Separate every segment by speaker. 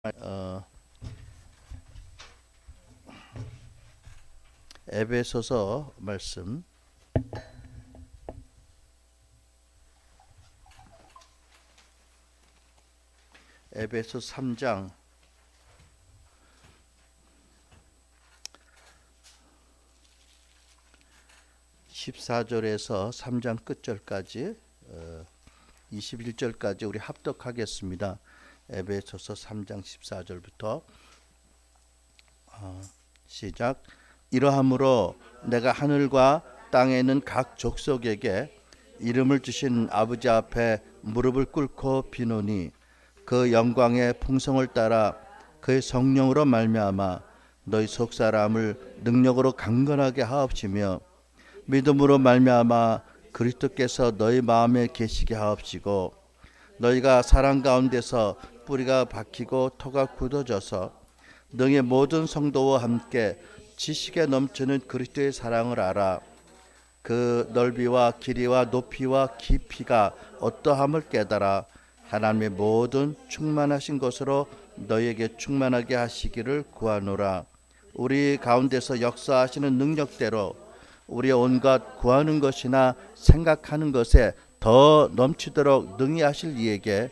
Speaker 1: 어, 에베소서 말씀 에베소 3장 14절에서 3장 끝절까지 21절까지 우리 합독하겠습니다. 에베소서 3장 14절부터 시작. 이러함으로 내가 하늘과 땅에 있는 각 족속에게 이름을 주신 아버지 앞에 무릎을 꿇고 비노니 그 영광의 풍성을 따라 그의 성령으로 말미암아 너희 속사람을 능력으로 강건하게 하옵시며 믿음으로 말미암아 그리스도께서 너희 마음에 계시게 하옵시고 너희가 사랑 가운데서 뿌리가 박히고 토가 굳어져서 너희 모든 성도와 함께 지식에 넘치는 그리스도의 사랑을 알아 그 넓이와 길이와 높이와 깊이가 어떠함을 깨달아 하나님의 모든 충만하신 것으로 너희에게 충만하게 하시기를 구하노라. 우리 가운데서 역사하시는 능력대로 우리의 온갖 구하는 것이나 생각하는 것에 더 넘치도록 능히 하실 이에게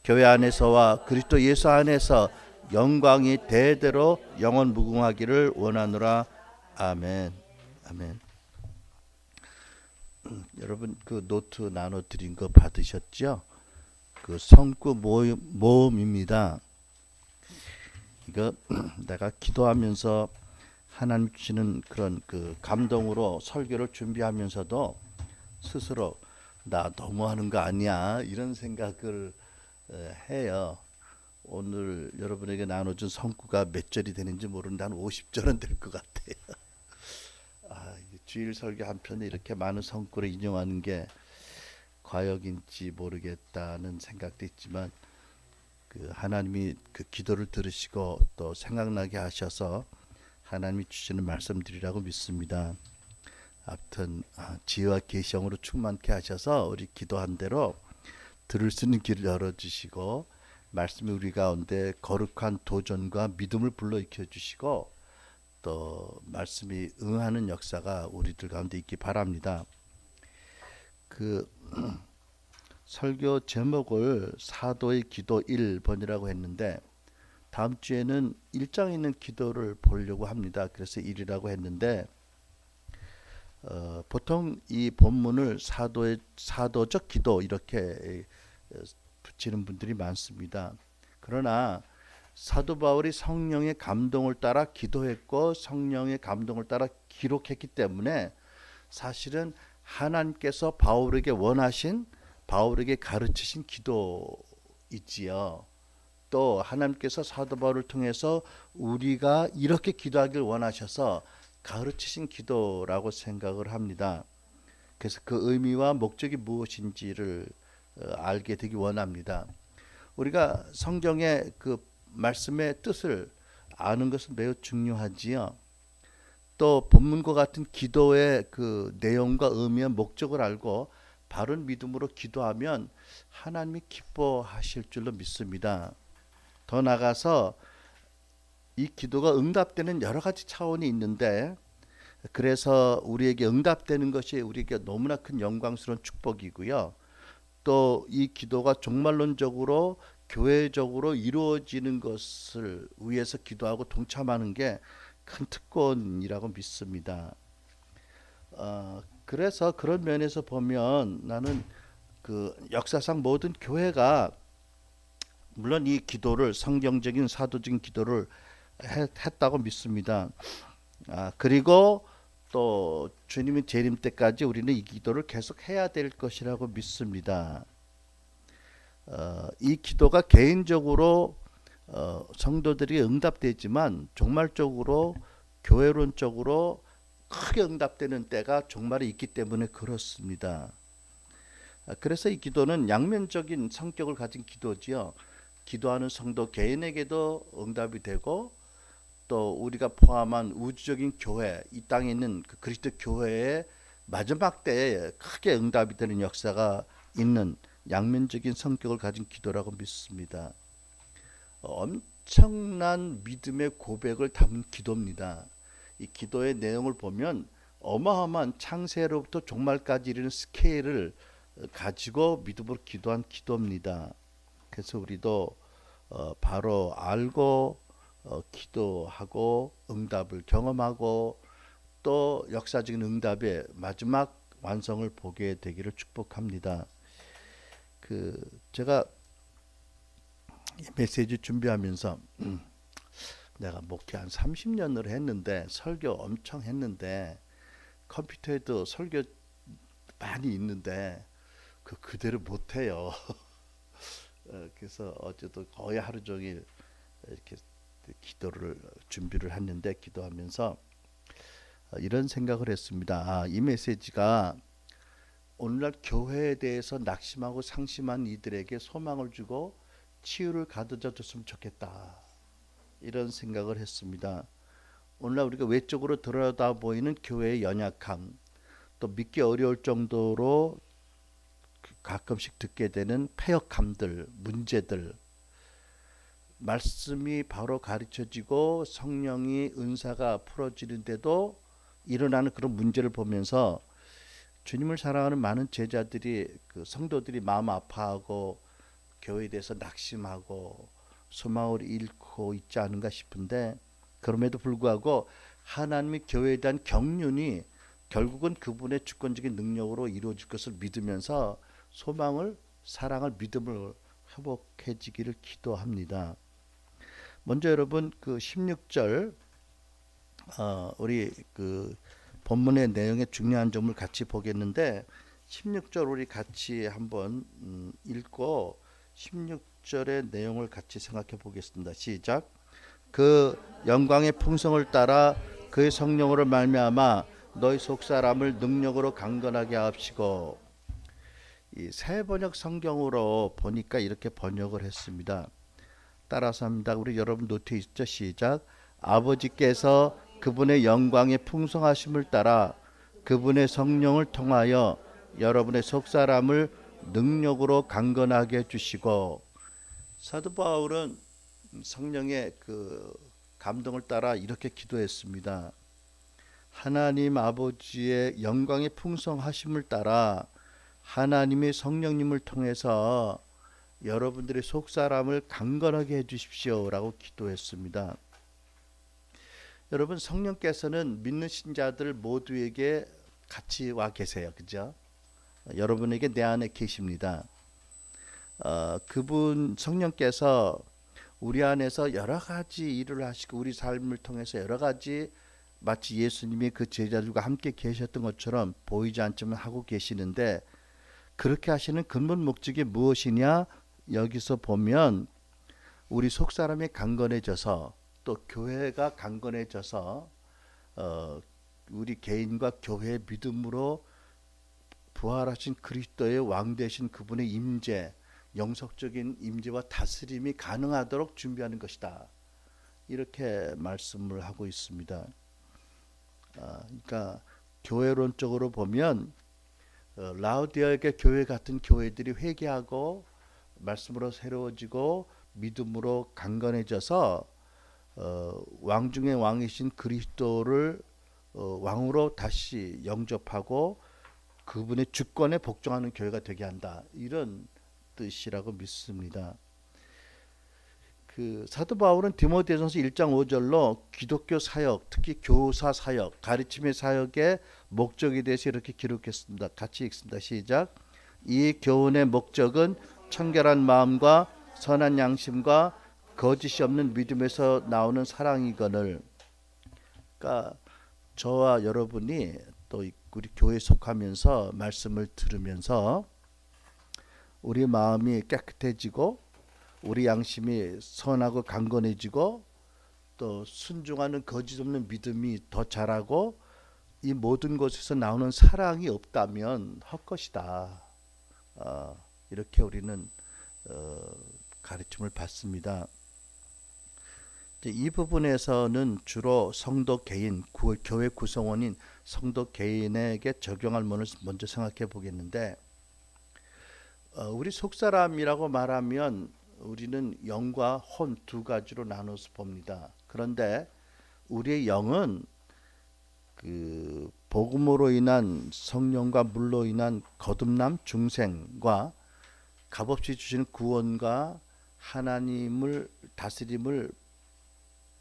Speaker 1: 교회 안에서와 그리스도 예수 안에서 영광이 대대로 영원 무궁하기를 원하노라. 아멘. 아멘. 여러분 그 노트 나눠 드린 거 받으셨죠? 그 성구 모음입니다. 이거 내가 기도하면서 하나님 주시는 그런 그 감동으로 설교를 준비하면서도 스스로 나 너무 하는 거 아니야 이런 생각을 해요. 오늘 여러분에게 나눠준 성구가 몇 절이 되는지 모르는데 한 50절은 될 것 같아요. 주일 설교 한 편에 이렇게 많은 성구를 인용하는 게 과역인지 모르겠다는 생각도 있지만 그 하나님이 그 기도를 들으시고 또 생각나게 하셔서 하나님이 주시는 말씀드리라고 믿습니다. 아무튼 지혜와 계시형으로 충만케 하셔서 우리 기도한 대로 들을 수 있는 길을 열어주시고 말씀이 우리 가운데 거룩한 도전과 믿음을 불러일으켜 주시고 또 말씀이 응하는 역사가 우리들 가운데 있기 바랍니다. 그 설교 제목을 사도의 기도 1번이라고 했는데 다음 주에는 1장에 있는 기도를 보려고 합니다. 그래서 1이라고 했는데 보통 이 본문을 사도적 기도 이렇게 붙이는 분들이 많습니다. 그러나 사도 바울이 성령의 감동을 따라 기도했고 성령의 감동을 따라 기록했기 때문에 사실은 하나님께서 바울에게 원하신 바울에게 가르치신 기도이지요. 또 하나님께서 사도 바울을 통해서 우리가 이렇게 기도하길 원하셔서 가르치신 기도라고 생각을 합니다. 그래서 그 의미와 목적이 무엇인지를 알게 되기 원합니다. 우리가 성경의 그 말씀의 뜻을 아는 것은 매우 중요하지요. 또 본문과 같은 기도의 그 내용과 의미와 목적을 알고 바른 믿음으로 기도하면 하나님이 기뻐하실 줄로 믿습니다. 더 나아가서 이 기도가 응답되는 여러 가지 차원이 있는데 그래서 우리에게 응답되는 것이 우리에게 너무나 큰 영광스러운 축복이고요. 또 이 기도가 종말론적으로 교회적으로 이루어지는 것을 위해서 기도하고 동참하는 게 큰 특권이라고 믿습니다. 그래서 그런 면에서 보면 나는 그 역사상 모든 교회가 물론 이 기도를 성경적인 사도적인 기도를 했다고 믿습니다. 그리고 또 주님이 재림 때까지 우리는 이 기도를 계속 해야 될 것이라고 믿습니다. 이 기도가 개인적으로 성도들이 응답되지만 종말적으로 교회론적으로 크게 응답되는 때가 종말에 있기 때문에 그렇습니다. 그래서 이 기도는 양면적인 성격을 가진 기도지요. 기도하는 성도 개인에게도 응답이 되고 또 우리가 포함한 우주적인 교회, 이 땅에 있는 그 그리스도 교회의 마지막 때에 크게 응답이 되는 역사가 있는 양면적인 성격을 가진 기도라고 믿습니다. 엄청난 믿음의 고백을 담은 기도입니다. 이 기도의 내용을 보면 어마어마한 창세로부터 종말까지 이르는 스케일을 가지고 믿음으로 기도한 기도입니다. 그래서 우리도 바로 알고 기도하고 응답을 경험하고 또 역사적인 응답의 마지막 완성을 보게 되기를 축복합니다. 제가 이 메시지 준비하면서 내가 목회 한 30년을 했는데 설교 엄청 했는데 컴퓨터에도 설교 많이 있는데 그대로 못해요. 그래서 어제도 거의 하루 종일 이렇게 기도를 준비를 했는데 기도하면서 이런 생각을 했습니다. 이 메시지가 오늘날 교회에 대해서 낙심하고 상심한 이들에게 소망을 주고 치유를 가져다 줬으면 좋겠다. 이런 생각을 했습니다. 오늘날 우리가 외적으로 들여다 보이는 교회의 연약함, 또 믿기 어려울 정도로 가끔씩 듣게 되는 패역함들, 문제들, 말씀이 바로 가르쳐지고 성령이 은사가 풀어지는데도 일어나는 그런 문제를 보면서 주님을 사랑하는 많은 제자들이 성도들이 마음 아파하고 교회에 대해서 낙심하고 소망을 잃고 있지 않은가 싶은데, 그럼에도 불구하고 하나님의 교회에 대한 경륜이 결국은 그분의 주권적인 능력으로 이루어질 것을 믿으면서 소망을, 사랑을, 믿음을 회복해지기를 기도합니다. 먼저 여러분 16절 우리 본문의 내용의 중요한 점을 같이 보겠는데 16절 우리 같이 한번 읽고 16절의 내용을 같이 생각해 보겠습니다. 시작. 그 영광의 풍성을 따라 그의 성령으로 말미암아 너희 속사람을 능력으로 강건하게 하옵시고. 이 새 번역 성경으로 보니까 이렇게 번역을 했습니다. 따라서 합니다. 우리 여러분 노트에 있죠? 시작. 아버지께서 그분의 영광의 풍성하심을 따라 그분의 성령을 통하여 여러분의 속사람을 능력으로 강건하게 해주시고. 사도 바울은 성령의 감동을 따라 이렇게 기도했습니다. 하나님 아버지의 영광의 풍성하심을 따라 하나님의 성령님을 통해서 여러분들의 속사람을 강건하게 해주십시오 라고 기도했습니다. 여러분, 성령께서는 믿는 신자들 모두에게 같이 와 계세요. 그죠? 여러분에게 내 안에 계십니다. 그분 성령께서 우리 안에서 여러 가지 일을 하시고 우리 삶을 통해서 여러 가지 마치 예수님이 그 제자들과 함께 계셨던 것처럼 보이지 않지만 하고 계시는데, 그렇게 하시는 근본 목적이 무엇이냐? 여기서 보면 우리 속사람이 강건해져서 또 교회가 강건해져서 우리 개인과 교회의 믿음으로 부활하신 그리스도의 왕 되신 그분의 임재, 영속적인 임재와 다스림이 가능하도록 준비하는 것이다. 이렇게 말씀을 하고 있습니다. 그러니까 교회론적으로 보면 라우디아의 교회 같은 교회들이 회개하고 말씀으로 새로워지고 믿음으로 강건해져서 왕 중의 왕이신 그리스도를 왕으로 다시 영접하고 그분의 주권에 복종하는 교회가 되게 한다. 이런 뜻이라고 믿습니다. 사도 바울은 디모데전서 1장 5절로 기독교 사역, 특히 교사 사역, 가르침의 사역의 목적에 대해서 이렇게 기록했습니다. 같이 읽습니다. 시작. 이 교훈의 목적은 청결한 마음과 선한 양심과 거짓이 없는 믿음에서 나오는 사랑이거늘. 그러니까 저와 여러분이 또 우리 교회에 속하면서 말씀을 들으면서 우리 마음이 깨끗해지고 우리 양심이 선하고 강건해지고 또 순종하는 거짓 없는 믿음이 더 자라고 이 모든 것에서 나오는 사랑이 없다면 헛것이다. 이렇게 우리는 가르침을 받습니다. 이 부분에서는 주로 성도 개인, 교회 구성원인 성도 개인에게 적용할 문을 먼저 생각해 보겠는데, 우리 속사람이라고 말하면 우리는 영과 혼 두 가지로 나눠서 봅니다. 그런데 우리의 영은 그 복음으로 인한 성령과 물로 인한 거듭남 중생과 값없이 주시는 구원과 하나님을 다스림을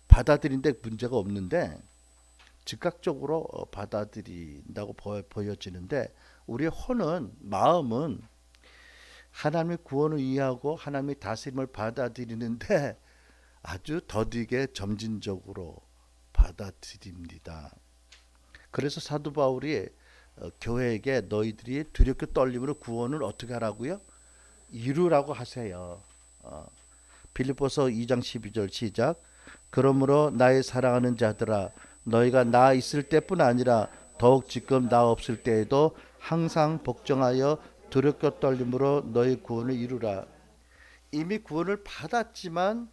Speaker 1: 받아들인데 문제가 없는데 즉각적으로 받아들인다고 보여지는데 우리의 혼은 마음은 하나님의 구원을 이해하고 하나님의 다스림을 받아들이는데 아주 더디게 점진적으로 받아들입니다. 그래서 사도 바울이 교회에게 너희들이 두렵고 떨림으로 구원을 어떻게 하라고요? 이루라고 하세요. 빌립보서 2장 12절 시작. 그러므로 나의 사랑하는 자들아 너희가 나 있을 때뿐 아니라 더욱 지금 나 없을 때에도 항상 복종하여 두렵고 떨림으로 너희 구원을 이루라. 이미 구원을 받았지만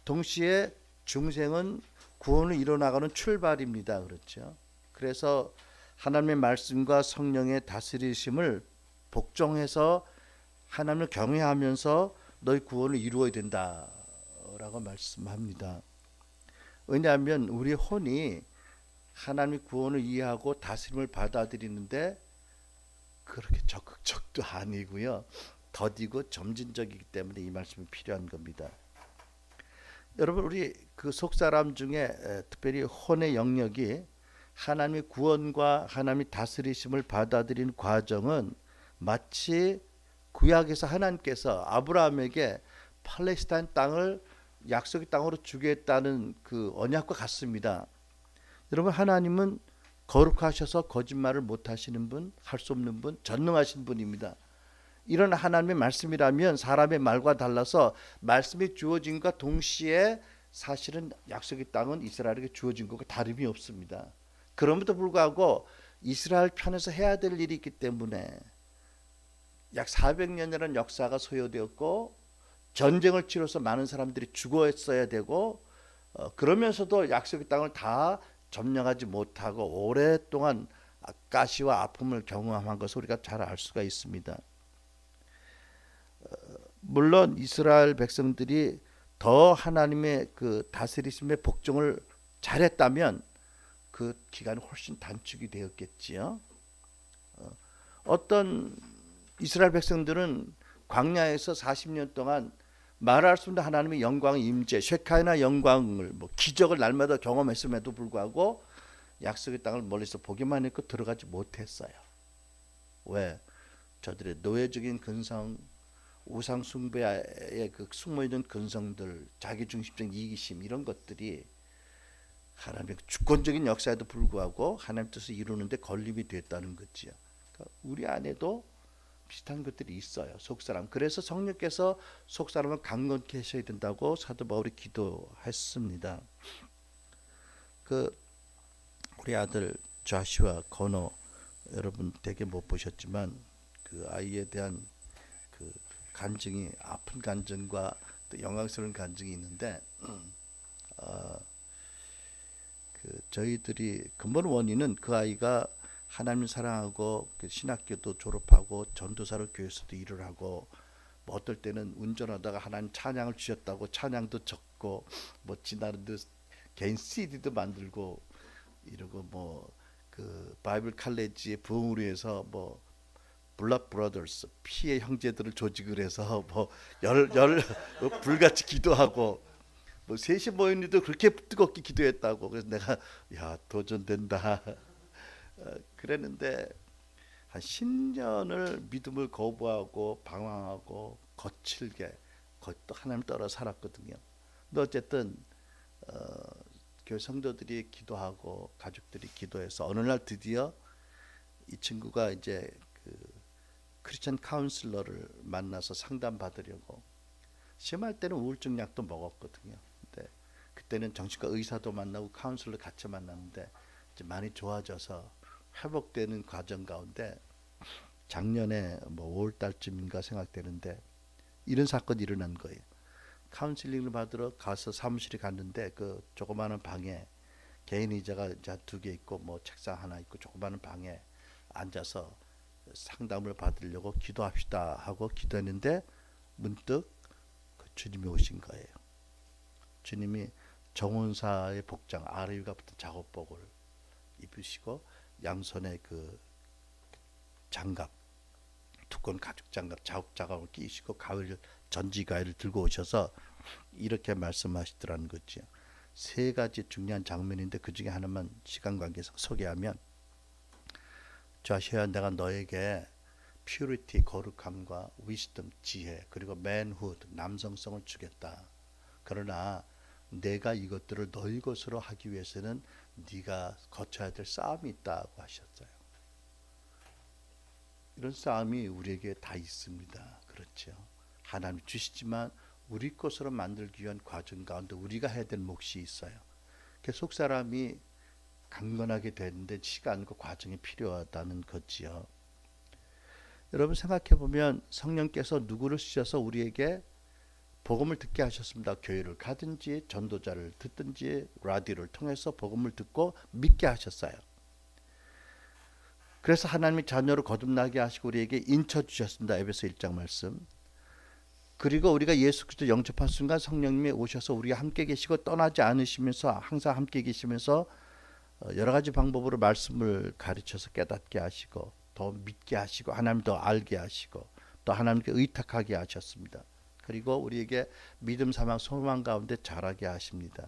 Speaker 1: 동시에 중생은 구원을 이뤄나가는 출발입니다. 그렇죠? 그래서 하나님의 말씀과 성령의 다스리심을 복종해서 하나님을 경외하면서 너희 구원을 이루어야 된다라고 말씀합니다. 왜냐하면 우리 혼이 하나님의 구원을 이해하고 다스림을 받아들이는데 그렇게 적극적도 아니고요. 더디고 점진적이기 때문에 이 말씀이 필요한 겁니다. 여러분 우리 그 속사람 중에 특별히 혼의 영역이 하나님의 구원과 하나님의 다스리심을 받아들이는 과정은 마치 구약에서 하나님께서 아브라함에게 팔레스타인 땅을 약속의 땅으로 주겠다는 그 언약과 같습니다. 여러분 하나님은 거룩하셔서 거짓말을 못하시는 분, 할 수 없는 분, 전능하신 분입니다. 이런 하나님의 말씀이라면 사람의 말과 달라서 말씀이 주어진과 동시에 사실은 약속의 땅은 이스라엘에게 주어진 것과 다름이 없습니다. 그럼에도 불구하고 이스라엘 편에서 해야 될 일이 있기 때문에 약 400년이라는 역사가 소요되었고 전쟁을 치러서 많은 사람들이 죽었어야 되고 그러면서도 약속의 땅을 다 점령하지 못하고 오랫동안 가시와 아픔을 경험한 것을 우리가 잘 알 수가 있습니다. 물론 이스라엘 백성들이 더 하나님의 그 다스리심의 복종을 잘했다면 그 기간이 훨씬 단축이 되었겠지요. 어떤 이스라엘 백성들은 광야에서 40년 동안 말할 수 없는 하나님의 영광의 임재, 쉐카이나 영광을 기적을 날마다 경험했음에도 불구하고 약속의 땅을 멀리서 보기만 했고 들어가지 못했어요. 왜? 저들의 노예적인 근성, 우상 숭배에 그 숨어있는 근성들, 자기중심적 이기심 이런 것들이 하나님의 주권적인 역사에도 불구하고 하나님 뜻을 이루는데 걸림이 됐다는 거지요. 그러니까 우리 안에도 비슷한 것들이 있어요. 속사람. 그래서 성령께서 속사람을 강건케 하셔야 된다고 사도 바울이 기도했습니다. 그 우리 아들 조슈아 건호 여러분 되게 못 보셨지만 그 아이에 대한 그 간증이 아픈 간증과 또 영광스러운 간증이 있는데 그 저희들이 근본 원인은 그 아이가 하나님을 사랑하고 그 신학교도 졸업하고 전도사로 교회에서도 일을 하고 뭐 어떨 때는 운전하다가 하나님 찬양을 주셨다고 찬양도 적고 뭐 지나는데 개인 CD도 만들고 이러고 뭐 그 바이블 칼레지의 부흥을 위해서 뭐 블락 브라더스 피의 형제들을 조직을 해서 뭐 열 불같이 기도하고 뭐 셋이 모였는데도 그렇게 뜨겁게 기도했다고. 그래서 내가 야 도전된다 그랬는데 한 10년을 믿음을 거부하고 방황하고 거칠게 또 하나님 따라 살았거든요. 근데 어쨌든 교회 성도들이 기도하고 가족들이 기도해서 어느 날 드디어 이 친구가 이제 그 크리스천 카운슬러를 만나서 상담 받으려고 심할 때는 우울증 약도 먹었거든요. 근데 그때는 정신과 의사도 만나고 카운슬러 같이 만났는데 이제 많이 좋아져서 회복되는 과정 가운데 작년에 뭐 5월 달쯤인가 생각되는데 이런 사건이 일어난 거예요. 카운슬링을 받으러 가서 사무실에 갔는데 그 조그마한 방에 개인 의자가 두 개 있고 뭐 책상 하나 있고 조그마한 방에 앉아서 상담을 받으려고 기도합시다 하고 기도했는데 문득 그 주님이 오신 거예요. 주님이 정원사의 복장 아르유가 붙은 작업복을 입으시고 양손에 그 장갑, 두꺼운 가죽 장갑, 자국 장갑을 끼시고 전지 가위를 들고 오셔서 이렇게 말씀하시더라는 거죠. 세 가지 중요한 장면인데 그 중에 하나만 시간 관계에서 소개하면, 좌시아 내가 너에게 퓨리티 거룩함과 위스덤 지혜 그리고 맨후드 남성성을 주겠다. 그러나 내가 이것들을 너희 것으로 하기 위해서는 네가 거쳐야 될 싸움이 있다고 하셨어요. 이런 싸움이 우리에게 다 있습니다. 그렇죠. 하나님이 주시지만 우리 것으로 만들기 위한 과정 가운데 우리가 해야 될 몫이 있어요. 속 사람이 강건하게 되는데 시간과 과정이 필요하다는 거지요. 여러분 생각해 보면 성령께서 누구를 쓰셔서 우리에게 복음을 듣게 하셨습니다. 교회를 가든지 전도자를 듣든지 라디오를 통해서 복음을 듣고 믿게 하셨어요. 그래서 하나님이 자녀로 거듭나게 하시고 우리에게 인쳐 주셨습니다. 에베소 1장 말씀. 그리고 우리가 예수 그리스도 영접한 순간 성령님이 오셔서 우리가 함께 계시고 떠나지 않으시면서 항상 함께 계시면서 여러 가지 방법으로 말씀을 가르쳐서 깨닫게 하시고 더 믿게 하시고 하나님 더 알게 하시고 또 하나님께 의탁하게 하셨습니다. 그리고 우리에게 믿음, 사랑, 소망 가운데 자라게 하십니다.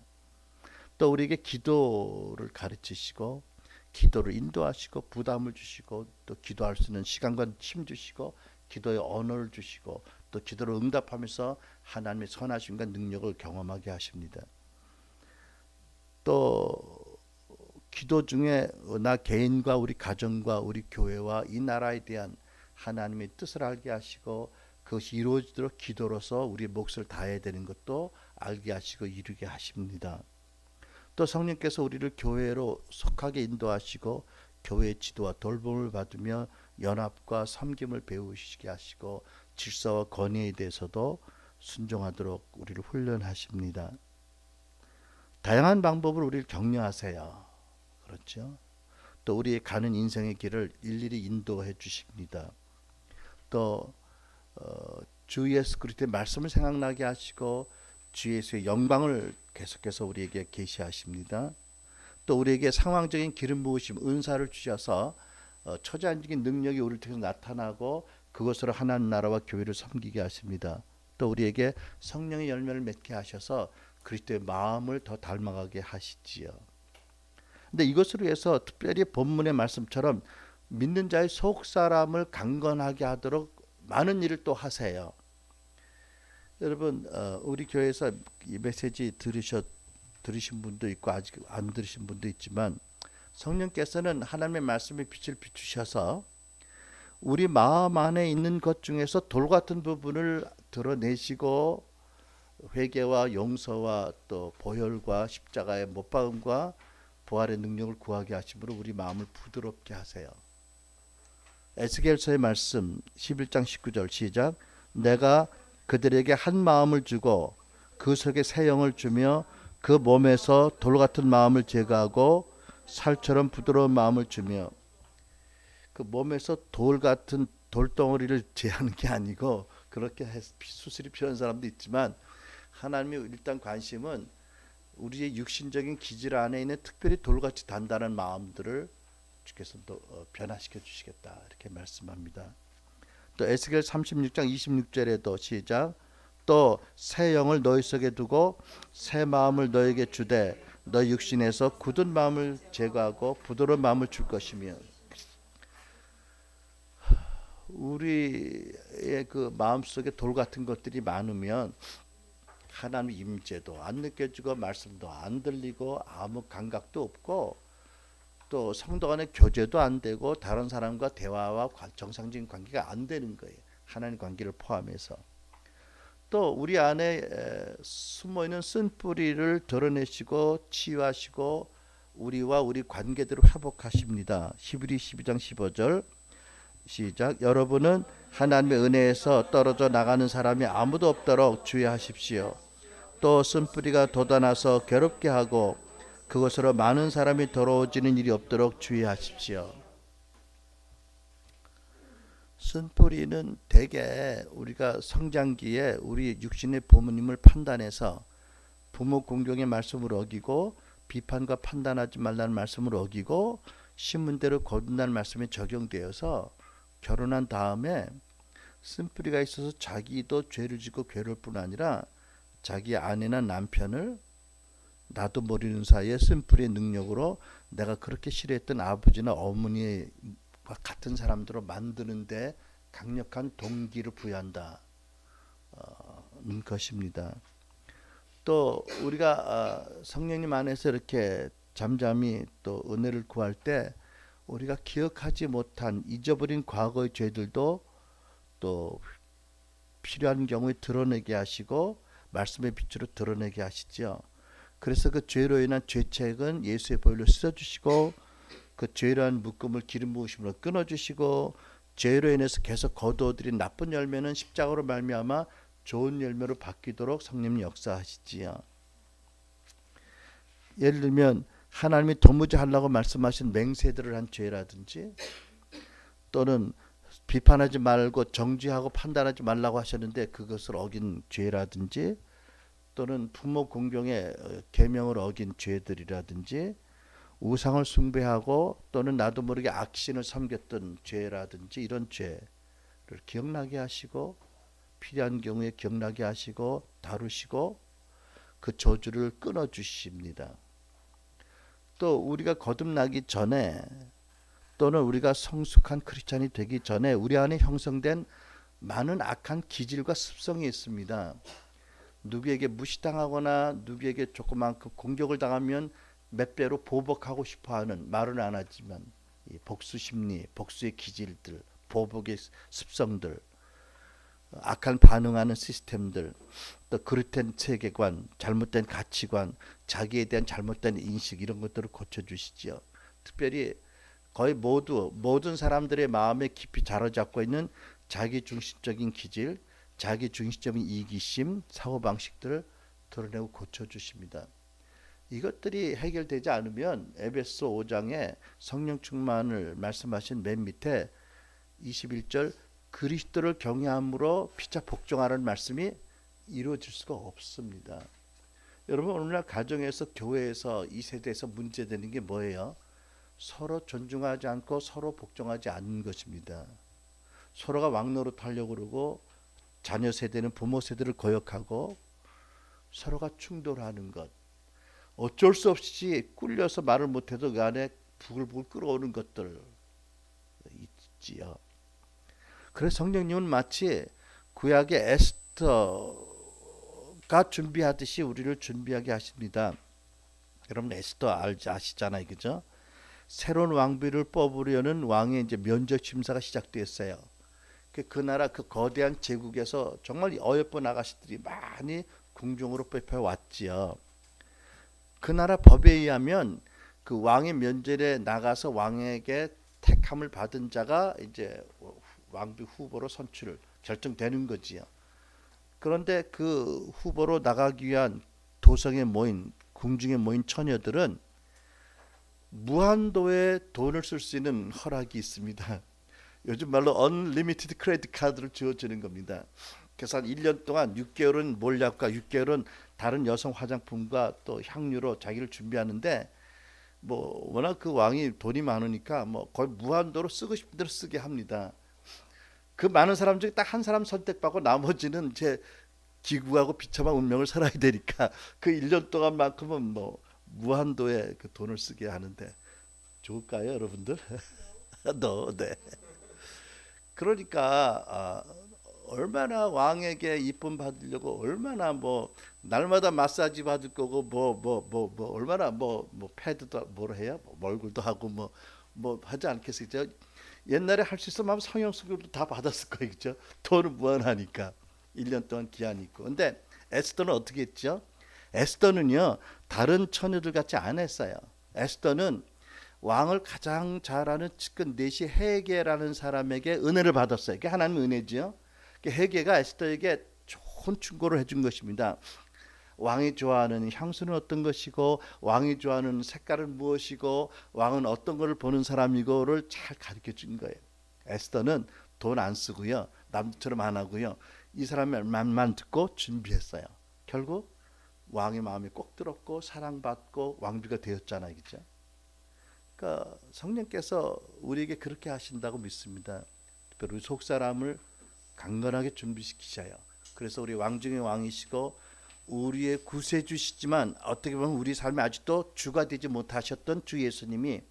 Speaker 1: 또 우리에게 기도를 가르치시고 기도를 인도하시고 부담을 주시고 또 기도할 수 있는 시간과 힘 주시고 기도의 언어를 주시고 또 기도를 응답하면서 하나님의 선하심과 능력을 경험하게 하십니다. 또 기도 중에 나 개인과 우리 가정과 우리 교회와 이 나라에 대한 하나님의 뜻을 알게 하시고 그것이 이루어지도록 기도로서 우리의 몫을 다해야 되는 것도 알게 하시고 이루게 하십니다. 또 성령께서 우리를 교회로 속하게 인도하시고 교회의 지도와 돌봄을 받으며 연합과 섬김을 배우시게 하시고 질서와 권위에 대해서도 순종하도록 우리를 훈련하십니다. 다양한 방법으로 우리를 격려하세요. 그렇죠? 또 우리의 가는 인생의 길을 일일이 인도해 주십니다. 또 주 예수 그리스도의 말씀을 생각나게 하시고 주 예수의 영광을 계속해서 우리에게 계시하십니다. 또 우리에게 상황적인 기름 부으심 은사를 주셔서 초자연적인 능력이 우리를 통해서 나타나고 그것으로 하나님 나라와 교회를 섬기게 하십니다. 또 우리에게 성령의 열매를 맺게 하셔서 그리스도의 마음을 더 닮아가게 하시지요. 근데 이것을 위해서 특별히 본문의 말씀처럼 믿는 자의 속사람을 강건하게 하도록 많은 일을 또 하세요. 여러분 우리 교회에서 이 메시지 들으신 분도 있고 아직 안 들으신 분도 있지만 성령께서는 하나님의 말씀의 빛을 비추셔서 우리 마음 안에 있는 것 중에서 돌 같은 부분을 드러내시고 회개와 용서와 또 보혈과 십자가의 못박음과 부활의 능력을 구하게 하심으로 우리 마음을 부드럽게 하세요. 에스겔서의 말씀 11장 19절 시작. 내가 그들에게 한 마음을 주고 그 속에 새 영을 주며 그 몸에서 돌 같은 마음을 제거하고 살처럼 부드러운 마음을 주며, 그 몸에서 돌 같은 돌덩어리를 제하는 게 아니고 그렇게 수술이 필요한 사람도 있지만 하나님의 일단 관심은 우리의 육신적인 기질 안에 있는 특별히 돌같이 단단한 마음들을 주께서 또 변화시켜 주시겠다 이렇게 말씀합니다. 또 에스겔 36장 26절에도 시작. 또 새 영을 너희 속에 두고 새 마음을 너에게 주되 너 육신에서 굳은 마음을 제거하고 부드러운 마음을 줄 것이며. 우리의 그 마음속에 돌 같은 것들이 많으면 하나님의 임재도 안 느껴지고 말씀도 안 들리고 아무 감각도 없고 또 성도 간의 교제도 안 되고 다른 사람과 대화와 정상적인 관계가 안 되는 거예요. 하나님 관계를 포함해서. 또 우리 안에 숨어있는 쓴뿌리를 드러내시고 치유하시고 우리와 우리 관계들을 회복하십니다. 히브리 12장 15절 시작. 여러분은 하나님의 은혜에서 떨어져 나가는 사람이 아무도 없도록 주의하십시오. 또 쓴뿌리가 돋아나서 괴롭게 하고 그것으로 많은 사람이 더러워지는 일이 없도록 주의하십시오. 쓴뿌리는 대개 우리가 성장기에 우리 육신의 부모님을 판단해서 부모 공경의 말씀을 어기고 비판과 판단하지 말라는 말씀을 어기고 신문대로 거둔다는 말씀이 적용되어서 결혼한 다음에 쓴뿌리가 있어서 자기도 죄를 짓고 괴로울 뿐 아니라 자기 아내나 남편을 나도 모르는 사이에 쓴뿌리의 능력으로 내가 그렇게 싫어했던 아버지나 어머니와 같은 사람들로 만드는데 강력한 동기를 부여한다는 것입니다. 또 우리가 성령님 안에서 이렇게 잠잠히 또 은혜를 구할 때 우리가 기억하지 못한 잊어버린 과거의 죄들도 또 필요한 경우에 드러내게 하시고 말씀의 빛으로 드러내게 하시죠. 그래서 그 죄로 인한 죄책은 예수의 보혈로 씻어주시고 그 죄로 한 묶음을 기름 부으심으로 끊어주시고 죄로 인해서 계속 거두어들인 나쁜 열매는 십자가로 말미암아 좋은 열매로 바뀌도록 성령님 역사하시지요. 예를 들면 하나님이 도무지 하려고 말씀하신 맹세들을 한 죄라든지 또는 비판하지 말고 정죄하고 판단하지 말라고 하셨는데 그것을 어긴 죄라든지 또는 부모 공경의 계명을 어긴 죄들이라든지 우상을 숭배하고 또는 나도 모르게 악신을 섬겼던 죄라든지 이런 죄를 기억나게 하시고 필요한 경우에 기억나게 하시고 다루시고 그 저주를 끊어주십니다. 또 우리가 거듭나기 전에 또는 우리가 성숙한 크리스찬이 되기 전에 우리 안에 형성된 많은 악한 기질과 습성이 있습니다. 누구에게 무시당하거나 누구에게 조그만큼 공격을 당하면 몇 배로 보복하고 싶어하는, 말은 안 하지만 이 복수 심리, 복수의 기질들, 보복의 습성들, 악한 반응하는 시스템들, 또 그릇된 세계관, 잘못된 가치관, 자기에 대한 잘못된 인식 이런 것들을 고쳐주시지요. 특별히 거의 모든 사람들의 마음에 깊이 자로잡고 있는 자기 중심적인 기질, 자기 중심적인 이기심, 사고방식들을 드러내고 고쳐주십니다. 이것들이 해결되지 않으면 에베소 5장에 성령 충만을 말씀하신 맨 밑에 21절 그리스도를 경외함으로 피차 복종하라는 말씀이 이루어질 수가 없습니다. 여러분 오늘날 가정에서 교회에서 이 세대에서 문제되는 게 뭐예요? 서로 존중하지 않고 서로 복종하지 않는 것입니다. 서로가 왕노릇 하려고 그러고 자녀 세대는 부모 세대를 거역하고 서로가 충돌하는 것, 어쩔 수 없이 꿀려서 말을 못해도 그 안에 부글부글 끓어오는 것들 있지요. 그래서 성령님은 마치 구약의 에스더가 준비하듯이 우리를 준비하게 하십니다. 여러분 에스더 아시잖아요, 그죠? 새로운 왕비를 뽑으려는 왕의 이제 면접 심사가 시작됐어요. 그 나라 그 거대한 제국에서 정말 어여쁜 아가씨들이 많이 궁중으로 뽑혀왔지요. 그 나라 법에 의하면 그 왕의 면접에 나가서 왕에게 택함을 받은 자가 이제 왕비 후보로 선출 결정되는 거지요. 그런데 그 후보로 나가기 위한 도성에 모인 궁중에 모인 처녀들은 무한도의 돈을 쓸 수 있는 허락이 있습니다. 요즘 말로 unlimited 크레딧 카드를 주어주는 겁니다. 그래서 한 1년 동안 6개월은 몰약과 6개월은 다른 여성 화장품과 또 향유로 자기를 준비하는데 뭐 워낙 그 왕이 돈이 많으니까 뭐 거의 무한도로 쓰고 싶은 대로 쓰게 합니다. 그 많은 사람 중에 딱 한 사람 선택받고 나머지는 이제 기구하고 비참한 운명을 살아야 되니까 그 1년 동안만큼은 뭐 무한도의 그 돈을 쓰게 하는데 좋을까요, 여러분들? 네. 그러니까 얼마나 왕에게 이쁨 받으려고 얼마나 뭐 날마다 마사지 받을 거고 뭐 얼마나 뭐 패드도 뭐로 해요? 얼굴도 하고 뭐 하지 않겠어요? 옛날에 할 수 있으면 성형수술도 다 받았을 거예요, 그죠? 돈은 무한하니까 1년 동안 기한이 있고. 근데 에스더는 어떻게 했죠? 에스더는요 다른 처녀들 같이 안 했어요. 에스더는 왕을 가장 잘 아는 측근 내시 헤게라는 사람에게 은혜를 받았어요. 그게 하나님의 은혜지요. 헤게가 에스더에게 좋은 충고를 해준 것입니다. 왕이 좋아하는 향수는 어떤 것이고 왕이 좋아하는 색깔은 무엇이고 왕은 어떤 것을 보는 사람이고를 잘 가르쳐 준 거예요. 에스더는 돈 안 쓰고요. 남들처럼 안 하고요. 이 사람의 말만 듣고 준비했어요. 결국 왕의 마음이 꼭 들었고 사랑받고 왕비가 되었잖아요. 그죠? 그러니까 성령께서 우리에게 그렇게 하신다고 믿습니다. 특별히 우리 속사람을 강건하게 준비시키셔요. 그래서 우리 왕 중의 왕이시고 우리의 구세주시지만 어떻게 보면 우리 삶에 아직도 주가 되지 못하셨던 주 예수님이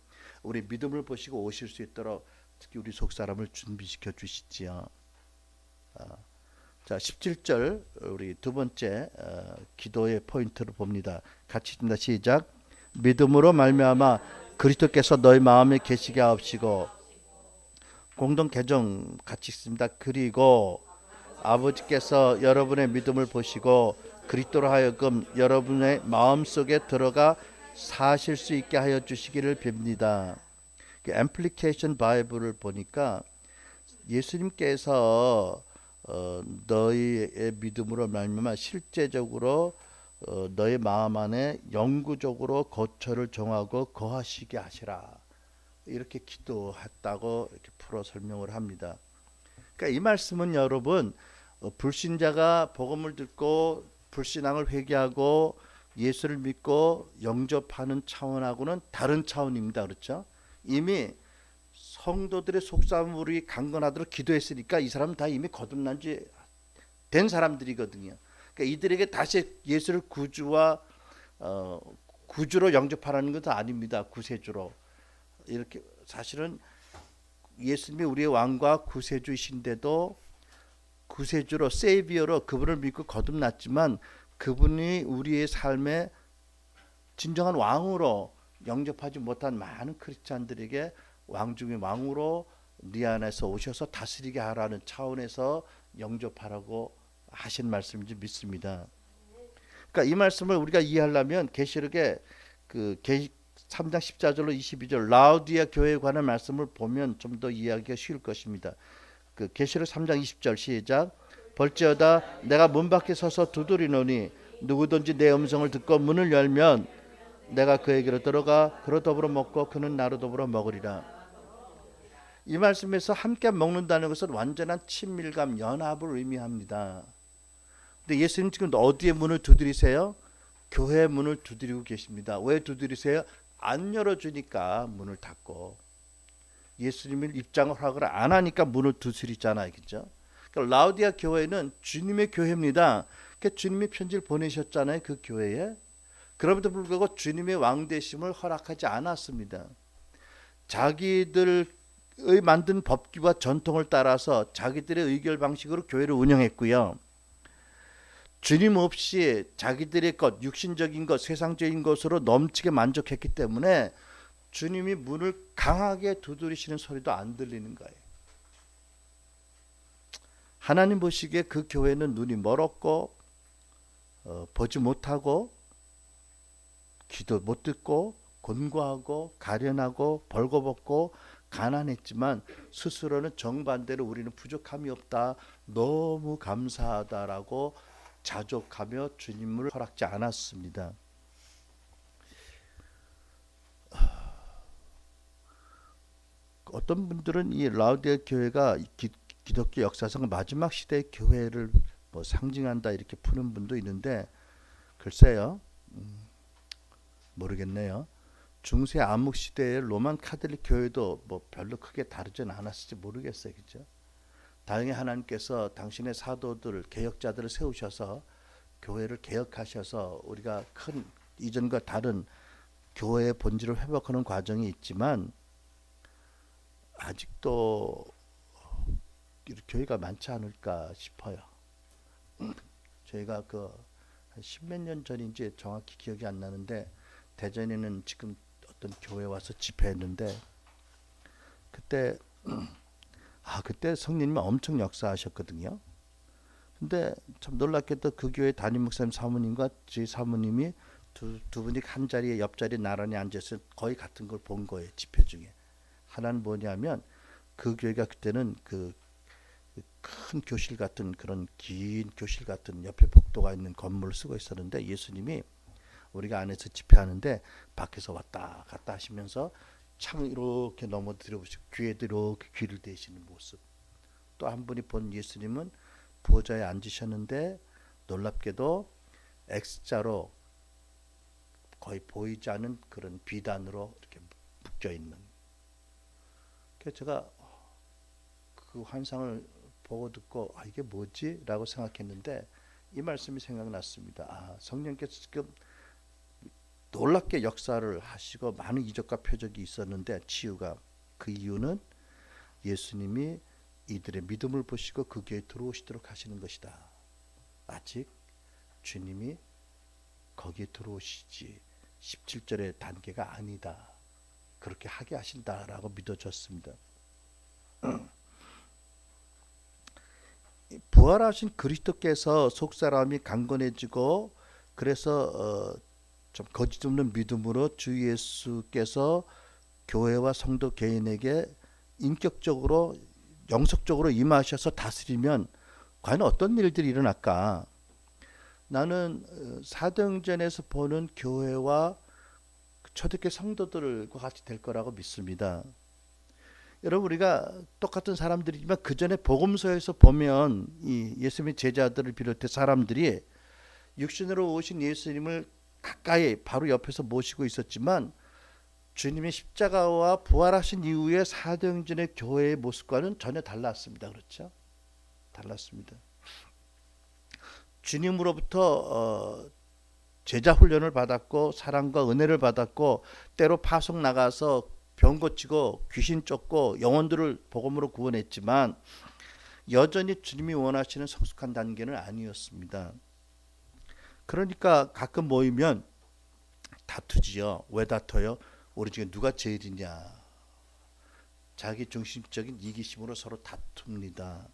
Speaker 1: 우리 믿음을 보시고 오실 수 있도록 특히 우리 속사람을 준비시켜 주시지요. 자, 17절 우리 두 번째 기도의 포인트를 봅니다. 같이 읽습니다. 시작. 믿음으로 말미암아 그리스도께서 너희 마음에 계시게 하옵시고, 공동 개정 같이 읽습니다. 그리고 아버지께서 여러분의 믿음을 보시고 그리스도로 하여금 여러분의 마음속에 들어가 사실 수 있게 하여 주시기를 빕니다. 앰플리케이션 바이블을 보니까 예수님께서 너희의 믿음으로 말미암아 실제적으로 너의 마음 안에 영구적으로 거처를 정하고 거하시게 하시라, 이렇게 기도했다고 이렇게 풀어 설명을 합니다. 그러니까 이 말씀은 여러분, 불신자가 복음을 듣고 불신앙을 회개하고 예수를 믿고 영접하는 차원하고는 다른 차원입니다. 그렇죠? 이미 성도들의 속사물이 강건하도록 기도했으니까 이 사람은 다 이미 거듭난 지 된 사람들이거든요. 그러니까 이들에게 다시 예수를 구주와 구주로 영접하라는 것도 아닙니다. 구세주로. 이렇게 사실은 예수님이 우리의 왕과 구세주이신데도 구세주로 세이비어로 그분을 믿고 거듭났지만 그분이 우리의 삶에 진정한 왕으로 영접하지 못한 많은 크리스찬들에게 왕 중의 왕으로 네 안에서 오셔서 다스리게 하라는 차원에서 영접하라고 하신 말씀인지 믿습니다. 그러니까 이 말씀을 우리가 이해하려면 계시록의 그 3장 14절로 22절 라우디아 교회에 관한 말씀을 보면 좀 더 이해하기가 쉬울 것입니다. 그 계시록 3장 20절 시작. 벌지어다 내가 문 밖에 서서 두드리노니 누구든지 내 음성을 듣고 문을 열면 내가 그에게로 들어가 그로 더불어 먹고 그는 나로 더불어 먹으리라. 이 말씀에서 함께 먹는다는 것은 완전한 친밀감, 연합을 의미합니다. 근데 예수님 지금 어디에 문을 두드리세요? 교회 문을 두드리고 계십니다. 왜 두드리세요? 안 열어주니까 문을 닫고, 예수님을 입장을 허락을 안 하니까 문을 두드리잖아요. 그죠? 그러니까 라우디아 교회는 주님의 교회입니다. 그러니까 주님이 편지를 보내셨잖아요. 그 교회에. 그럼에도 불구하고 주님의 왕되심을 허락하지 않았습니다. 자기들의 만든 법규와 전통을 따라서 자기들의 의결 방식으로 교회를 운영했고요. 주님 없이 자기들의 것, 육신적인 것, 세상적인 것으로 넘치게 만족했기 때문에 주님이 문을 강하게 두드리시는 소리도 안 들리는 거예요. 하나님 보시기에 그 교회는 눈이 멀었고 보지 못하고 귀도 못 듣고 곤고하고 가련하고 벌거벗고 가난했지만 스스로는 정반대로 우리는 부족함이 없다, 너무 감사하다라고 자족하며 주님을 허락지 않았습니다. 어떤 분들은 이 라우디아 교회가 기독교 역사상 마지막 시대의 교회를 뭐 상징한다 이렇게 푸는 분도 있는데, 글쎄요, 모르겠네요. 중세 암흑 시대의 로만 카톨릭 교회도 뭐 별로 크게 다르진 않았을지 모르겠어요. 그죠? 다행히 하나님께서 당신의 사도들, 개혁자들을 세우셔서 교회를 개혁하셔서 우리가 큰 이전과 다른 교회의 본질을 회복하는 과정이 있지만 아직도 교회가 많지 않을까 싶어요. 저희가 그 한 십몇 년 전인지 정확히 기억이 안 나는데 대전에는 지금 어떤 교회 와서 집회했는데 그때 그때 성령님이 엄청 역사하셨거든요. 근데 참 놀랍게도 그 교회 담임 목사님 사모님과 저희 사모님이 두 분이 한 자리에 옆자리에 나란히 앉아서 거의 같은 걸 본 거예요. 집회 중에. 하나는 뭐냐면 그 교회가 그때는 그 큰 교실 같은 그런 긴 교실 같은 옆에 복도가 있는 건물을 쓰고 있었는데 예수님이 우리가 안에서 집회하는데 밖에서 왔다 갔다 하시면서 창 이렇게 넘어뜨려 보시고 귀에도 이렇게 귀를 대시는 모습. 또 한 분이 본 예수님은 보좌에 앉으셨는데 놀랍게도 X자로 거의 보이지 않는 그런 비단으로 이렇게 묶여 있는. 그래서 제가 그 환상을 보고 듣고 이게 뭐지? 라고 생각했는데 이 말씀이 생각났습니다. 성령께서 지금 놀랍게 역사를 하시고 많은 이적과 표적이 있었는데 치유가, 그 이유는 예수님이 이들의 믿음을 보시고 그 교회에 들어오시도록 하시는 것이다. 아직 주님이 거기에 들어오시지 17절의 단계가 아니다. 그렇게 하게 하신다라고 믿어졌습니다. 부활하신 그리스도께서 속사람이 강건해지고 그래서 좀 거짓 없는 믿음으로 주 예수께서 교회와 성도 개인에게 인격적으로 영속적으로 임하셔서 다스리면 과연 어떤 일들이 일어날까? 나는 사도행전에서 보는 교회와 초대교회 성도들과 같이 될 거라고 믿습니다. 여러분, 우리가 똑같은 사람들이지만 그 전에 복음서에서 보면 이 예수님의 제자들을 비롯해 사람들이 육신으로 오신 예수님을 가까이 바로 옆에서 모시고 있었지만 주님의 십자가와 부활하신 이후에 사도행전의 교회의 모습과는 전혀 달랐습니다. 그렇죠? 달랐습니다. 주님으로부터 제자 훈련을 받았고 사랑과 은혜를 받았고 때로 파송 나가서 병 고치고 귀신 쫓고 영혼들을 복음으로 구원했지만 여전히 주님이 원하시는 성숙한 단계는 아니었습니다. 그러니까 가끔 모이면 다투지요. 왜 다퉈요? 우리 중에 누가 제일이냐. 자기 중심적인 이기심으로 서로 다툽니다.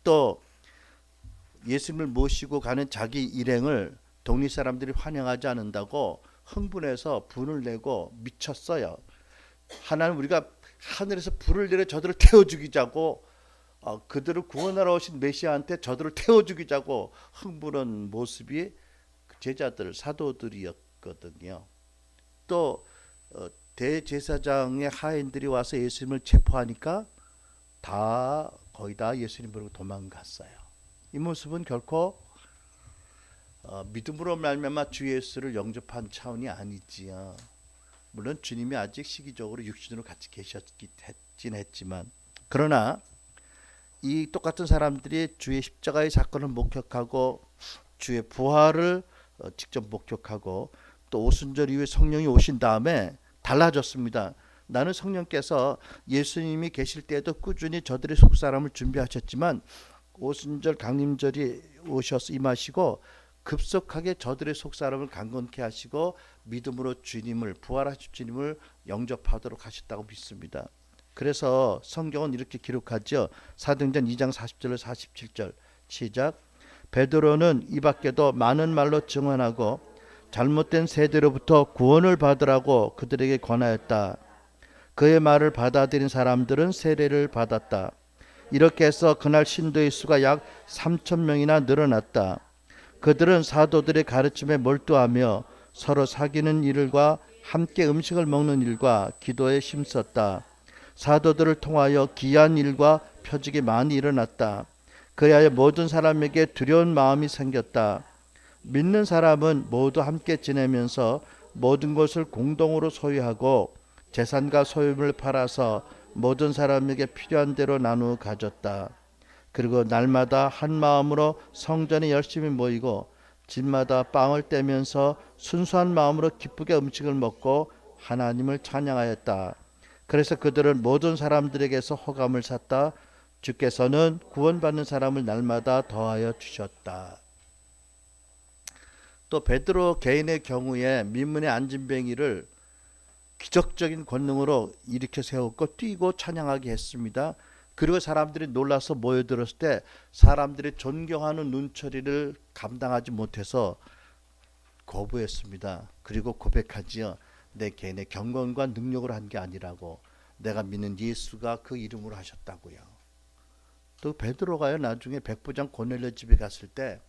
Speaker 1: 또 예수님을 모시고 가는 자기 일행을 동리 사람들이 환영하지 않는다고 흥분해서 분을 내고 미쳤어요. 하나님, 우리가 하늘에서 불을 내려 저들을 태워 죽이자고, 그들을 구원하러 오신 메시아한테 저들을 태워 죽이자고 흥분한 모습이 제자들, 사도들이었거든요. 또 대제사장의 하인들이 와서 예수님을 체포하니까 거의 다 예수님 보고 도망갔어요. 이 모습은 결코 믿음으로 말미암아 주 예수를 영접한 차원이 아니지요. 물론 주님이 아직 시기적으로 육신으로 같이 계셨긴 했지만, 그러나 이 똑같은 사람들이 주의 십자가의 사건을 목격하고 주의 부활을 직접 목격하고 또 오순절 이후에 성령이 오신 다음에 달라졌습니다. 나는 성령께서 예수님이 계실 때에도 꾸준히 저들의 속사람을 준비하셨지만 오순절 강림절이 오셔서 임하시고 급속하게 저들의 속사람을 강건케 하시고 믿음으로 주님을, 부활하신 주님을 영접하도록 하셨다고 믿습니다. 그래서 성경은 이렇게 기록하죠. 사도행전 2장 40절로 47절 시작. 베드로는 이 밖에도 많은 말로 증언하고 잘못된 세대로부터 구원을 받으라고 그들에게 권하였다. 그의 말을 받아들인 사람들은 세례를 받았다. 이렇게 해서 그날 신도의 수가 약 3,000명이나 늘어났다. 그들은 사도들의 가르침에 몰두하며 서로 사귀는 일과 함께 음식을 먹는 일과 기도에 힘썼다. 사도들을 통하여 기이한 일과 표적이 많이 일어났다. 그리하여 모든 사람에게 두려운 마음이 생겼다. 믿는 사람은 모두 함께 지내면서 모든 것을 공동으로 소유하고 재산과 소유물을 팔아서 모든 사람에게 필요한 대로 나누어 가졌다. 그리고 날마다 한 마음으로 성전에 열심히 모이고 집마다 빵을 떼면서 순수한 마음으로 기쁘게 음식을 먹고 하나님을 찬양하였다. 그래서 그들은 모든 사람들에게서 호감을 샀다. 주께서는 구원받는 사람을 날마다 더하여 주셨다. 또 베드로 개인의 경우에 민문의 안진뱅이를 기적적인 권능으로 일으켜 세웠고 뛰고 찬양하게 했습니다. 그리고 사람들이 놀라서 모여들었을 때 사람들이 존경하는 눈초리를 감당하지 못해서 거부했습니다. 그리고 고백하지요. 내 개인의 경건과 능력으로 한 게 아니라고, 내가 믿는 예수가 그 이름으로 하셨다고요. 또 베드로가요, 나중에 백부장 고넬료 집에 갔을 때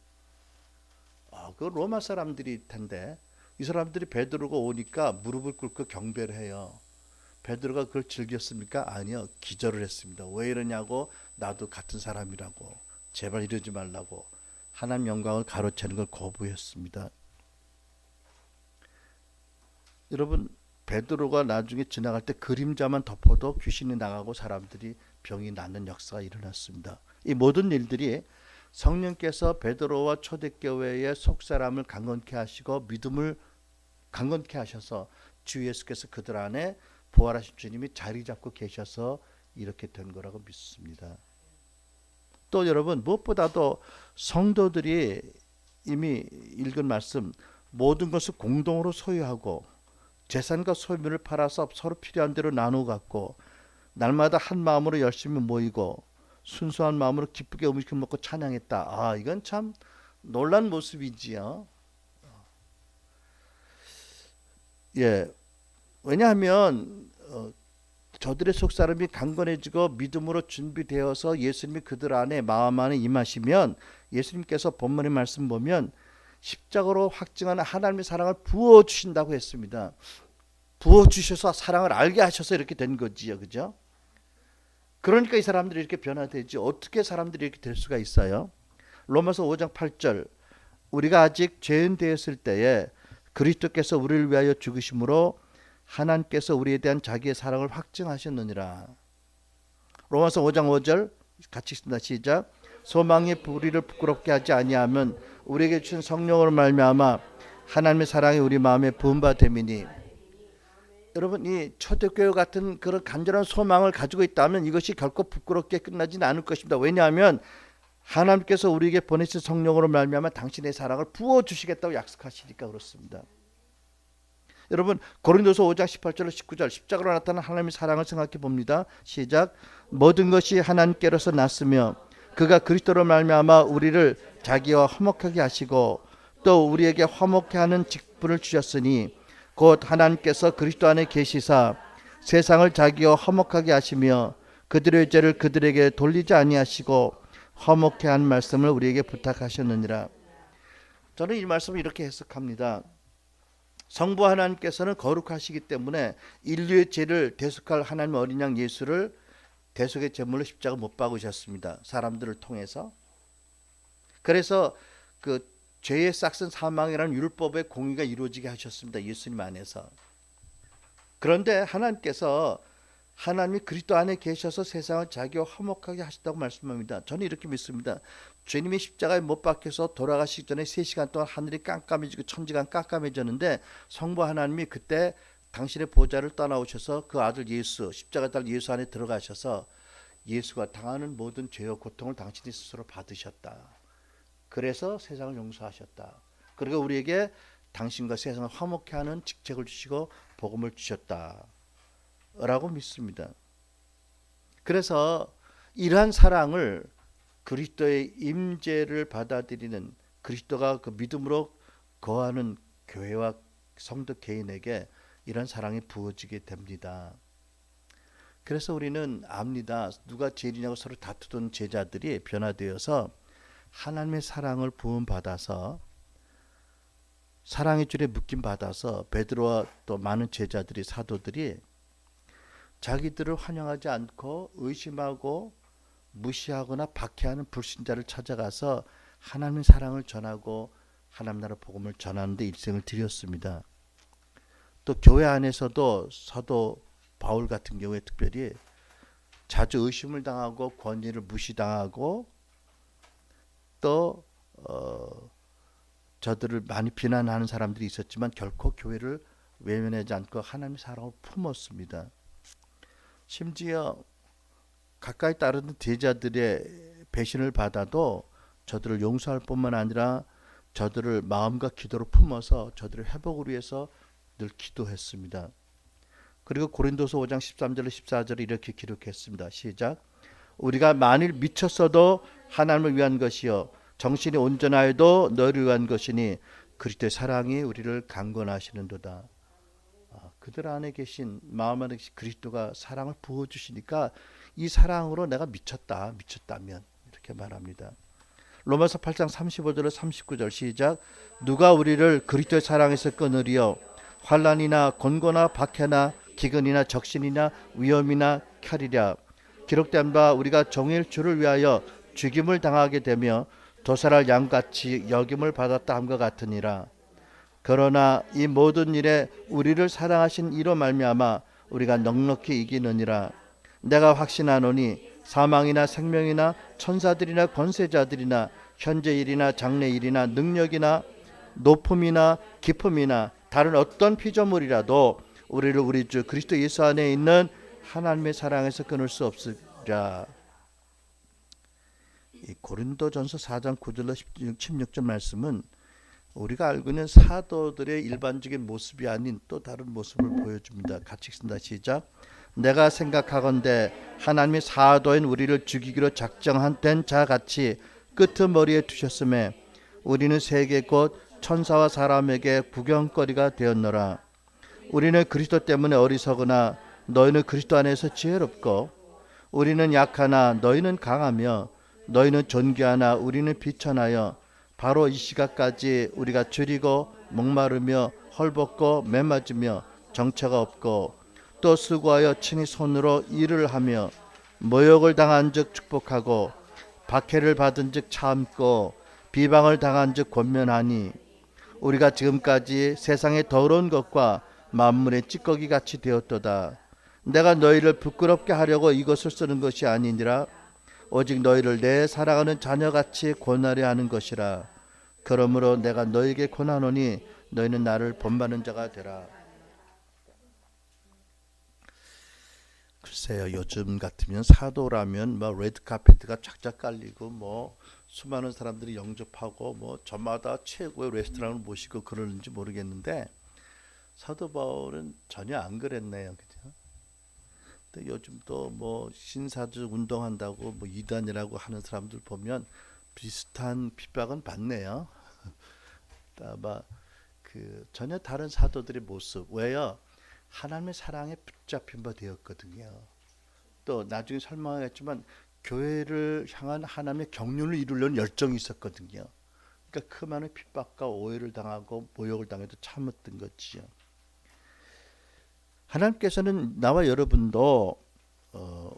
Speaker 1: 그 로마 사람들이 텐데 이 사람들이 베드로가 오니까 무릎을 꿇고 경배를 해요. 베드로가 그걸 즐겼습니까? 아니요. 기절을 했습니다. 왜 이러냐고 나도 같은 사람이라고, 제발 이러지 말라고 하나님 영광을 가로채는 걸 거부했습니다. 여러분, 베드로가 나중에 지나갈 때 그림자만 덮어도 귀신이 나가고 사람들이 병이 낫는 역사가 일어났습니다. 이 모든 일들이 성령께서 베드로와 초대교회의 속사람을 강건케 하시고 믿음을 강건케 하셔서 주 예수께서 그들 안에 부활하신 주님이 자리 잡고 계셔서 이렇게 된 거라고 믿습니다. 또 여러분, 무엇보다도 성도들이 이미 읽은 말씀, 모든 것을 공동으로 소유하고 재산과 소유물을 팔아서 서로 필요한 대로 나누어 갖고 날마다 한 마음으로 열심히 모이고 순수한 마음으로 기쁘게 음식을 먹고 찬양했다. 이건 참 놀란 모습이지요. 예, 왜냐하면 저들의 속사람이 강건해지고 믿음으로 준비되어서 예수님이 그들 안에 마음 안에 임하시면 예수님께서 본문의 말씀 보면 십자가로 확증하는 하나님의 사랑을 부어주신다고 했습니다. 부어주셔서 사랑을 알게 하셔서 이렇게 된 거지요. 그죠? 그러니까 이 사람들이 이렇게 변화되지. 어떻게 사람들이 이렇게 될 수가 있어요? 로마서 5장 8절, 우리가 아직 죄인 되었을 때에 그리스도께서 우리를 위하여 죽으심으로 하나님께서 우리에 대한 자기의 사랑을 확증하셨느니라. 로마서 5장 5절 같이 읽습니다. 시작. 소망이 우리를 부끄럽게 하지 아니하면 우리에게 주신 성령으로 말미암아 하나님의 사랑이 우리 마음에 부은 바 됨이니. 여러분, 이 초대교회 같은 그런 간절한 소망을 가지고 있다면 이것이 결코 부끄럽게 끝나지는 않을 것입니다. 왜냐하면 하나님께서 우리에게 보내신 성령으로 말미암아 당신의 사랑을 부어주시겠다고 약속하시니까 그렇습니다. 여러분, 고린도서 5장 18절 19절 십자가로 나타난 하나님의 사랑을 생각해 봅니다. 시작. 모든 것이 하나님께로서 났으며 그가 그리스도로 말미암아 우리를 자기와 화목하게 하시고 또 우리에게 화목케 하는 직분을 주셨으니 곧 하나님께서 그리스도 안에 계시사 세상을 자기와 화목하게 하시며 그들의 죄를 그들에게 돌리지 아니하시고 화목케 한 말씀을 우리에게 부탁하셨느니라. 저는 이 말씀을 이렇게 해석합니다. 성부 하나님께서는 거룩하시기 때문에 인류의 죄를 대속할 하나님의 어린 양 예수를 대속의 제물로 십자가 못 박으셨습니다. 사람들을 통해서. 그래서 그 죄의 싹슨 사망이라는 율법의 공의가 이루어지게 하셨습니다. 예수님 안에서. 그런데 하나님께서 하나님이 그리스도 안에 계셔서 세상을 자기와 화목하게 하셨다고 말씀합니다. 저는 이렇게 믿습니다. 주님이 십자가에 못 박혀서 돌아가시기 전에 3시간 동안 하늘이 깜깜해지고 천지가 깜깜해졌는데 성부 하나님이 그때 당신의 보좌를 떠나오셔서 그 아들 예수, 십자가 달 예수 안에 들어가셔서 예수가 당하는 모든 죄와 고통을 당신이 스스로 받으셨다. 그래서 세상을 용서하셨다. 그리고 우리에게 당신과 세상을 화목케 하는 직책을 주시고 복음을 주셨다 라고 믿습니다. 그래서 이러한 사랑을 그리스도의 임재를 받아들이는 그리스도가 그 믿음으로 거하는 교회와 성도 개인에게 이런 사랑이 부어지게 됩니다. 그래서 우리는 압니다. 누가 제일이냐고 서로 다투던 제자들이 변화되어서 하나님의 사랑을 부음받아서 사랑의 줄에 묶임받아서 베드로와 또 많은 제자들이 사도들이 자기들을 환영하지 않고 의심하고 무시하거나 박해하는 불신자를 찾아가서 하나님의 사랑을 전하고 하나님 나라 복음을 전하는 데 일생을 들였습니다. 또 교회 안에서도 사도 바울 같은 경우에 특별히 자주 의심을 당하고 권위를 무시당하고 또 저들을 많이 비난하는 사람들이 있었지만 결코 교회를 외면하지 않고 하나님의 사랑을 품었습니다. 심지어 가까이 따르는 제자들의 배신을 받아도 저들을 용서할 뿐만 아니라 저들을 마음과 기도로 품어서 저들의 회복을 위해서 늘 기도했습니다. 그리고 고린도서 5장 13절 14절에 이렇게 기록했습니다. 시작. 우리가 만일 미쳤어도 하나님을 위한 것이요 정신이 온전하여도 너희를 위한 것이니 그리스도의 사랑이 우리를 강건하시는도다. 그들 안에 계신 마음 안에 계신 그리스도가 사랑을 부어주시니까 이 사랑으로 내가 미쳤다면 이렇게 말합니다. 로마서 8장 35절 39절 시작. 누가 우리를 그리스도의 사랑에서 끊으리요 환난이나 곤고나 박해나 기근이나 적신이나 위험이나 칼이랴 기록된 바 우리가 정의의 주를 위하여 죽임을 당하게 되며 도살할 양같이 여김을 받았다 함과 같으니라. 그러나 이 모든 일에 우리를 사랑하신 이로 말미암아 우리가 넉넉히 이기느니라. 내가 확신하노니 사망이나 생명이나 천사들이나 권세자들이나 현재 일이나 장래 일이나 능력이나 높음이나 깊음이나 다른 어떤 피조물이라도 우리를 우리 주 그리스도 예수 안에 있는 하나님의 사랑에서 끊을 수 없으리라. 이 고린도전서 4장 9절로 16절 말씀은 우리가 알고 있는 사도들의 일반적인 모습이 아닌 또 다른 모습을 보여줍니다. 같이 읽습니다. 시작. 내가 생각하건대 하나님이 사도인 우리를 죽이기로 작정한 자 같이 끄트머리에 두셨음에 우리는 세계 곧 천사와 사람에게 구경거리가 되었노라. 우리는 그리스도 때문에 어리석으나 너희는 그리스도 안에서 지혜롭고 우리는 약하나 너희는 강하며 너희는 존귀하나 우리는 비천하여 바로 이 시각까지 우리가 줄이고 목마르며 헐벗고 매맞으며 정처가 없고 또 수고하여 친히 손으로 일을 하며 모욕을 당한 즉 축복하고 박해를 받은 즉 참고 비방을 당한 즉 권면하니 우리가 지금까지 세상의 더러운 것과 만물의 찌꺼기 같이 되었도다. 내가 너희를 부끄럽게 하려고 이것을 쓰는 것이 아니니라. 오직 너희를 내 사랑하는 자녀같이 권하려 하는 것이라. 그러므로 내가 너희에게 권하노니 너희는 나를 본받는 자가 되라. 글쎄요, 요즘 같으면 사도라면 뭐 레드카페트가 쫙쫙 깔리고 뭐 수많은 사람들이 영접하고 뭐 저마다 최고의 레스토랑을 모시고 그러는지 모르겠는데 사도 바울은 전혀 안 그랬네요, 그죠? 근데 요즘 또 뭐 신사주 운동한다고 뭐 이단이라고 하는 사람들 보면 비슷한 핍박은 받네요. 아마 그 전혀 다른 사도들의 모습. 왜요? 하나님의 사랑에 붙잡힌 바 되었거든요. 또 나중에 설명하겠지만 교회를 향한 하나님의 경륜을 이루려는 열정이 있었거든요. 그러니까 그 많은 핍박과 오해를 당하고 모욕을 당해도 참았던 거지요. 하나님께서는 나와 여러분도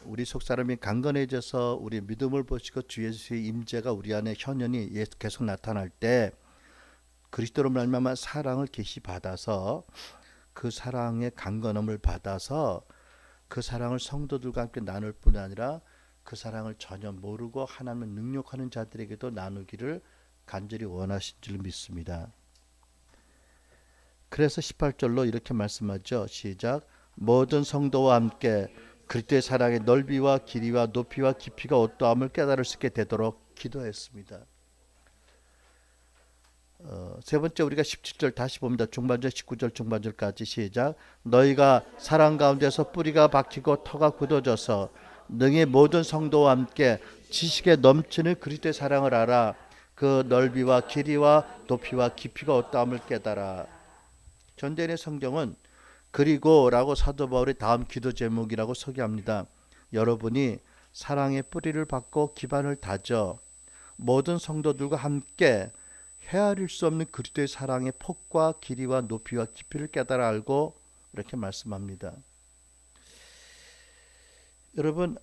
Speaker 1: 우리 속 사람이 강건해져서 우리 믿음을 보시고 주 예수의 임재가 우리 안에 현현이 계속 나타날 때 그리스도로 말미암아 사랑을 계시 받아서 그 사랑의 강건함을 받아서 그 사랑을 성도들과 함께 나눌 뿐 아니라 그 사랑을 전혀 모르고 하나님을 능욕하는 자들에게도 나누기를 간절히 원하신 줄 믿습니다. 그래서 18절로 이렇게 말씀하죠. 시작. 모든 성도와 함께 그리스도의 사랑의 넓이와 길이와 높이와 깊이가 어떠함을 깨달을 수 있게 되도록 기도했습니다. 세 번째 우리가 17절 다시 봅니다. 중반절 19절 중반절까지 시작. 너희가 사랑 가운데서 뿌리가 박히고 터가 굳어져서 능히 모든 성도와 함께 지식에 넘치는 그리스도의 사랑을 알아 그 넓이와 길이와 높이와 깊이가 어떠함을 깨달아. 전대인의 성경은 그리고 라고 사도 바울의 다음 기도 제목이라고 소개합니다. 여러분이 사랑의 뿌리를 받고 기반을 다져 모든 성도들과 함께 헤아릴 수 없는 그리스도의 사랑의 폭과 길이와 높이와 깊이를 깨달아 알고 이렇게 말씀합니다. 여러분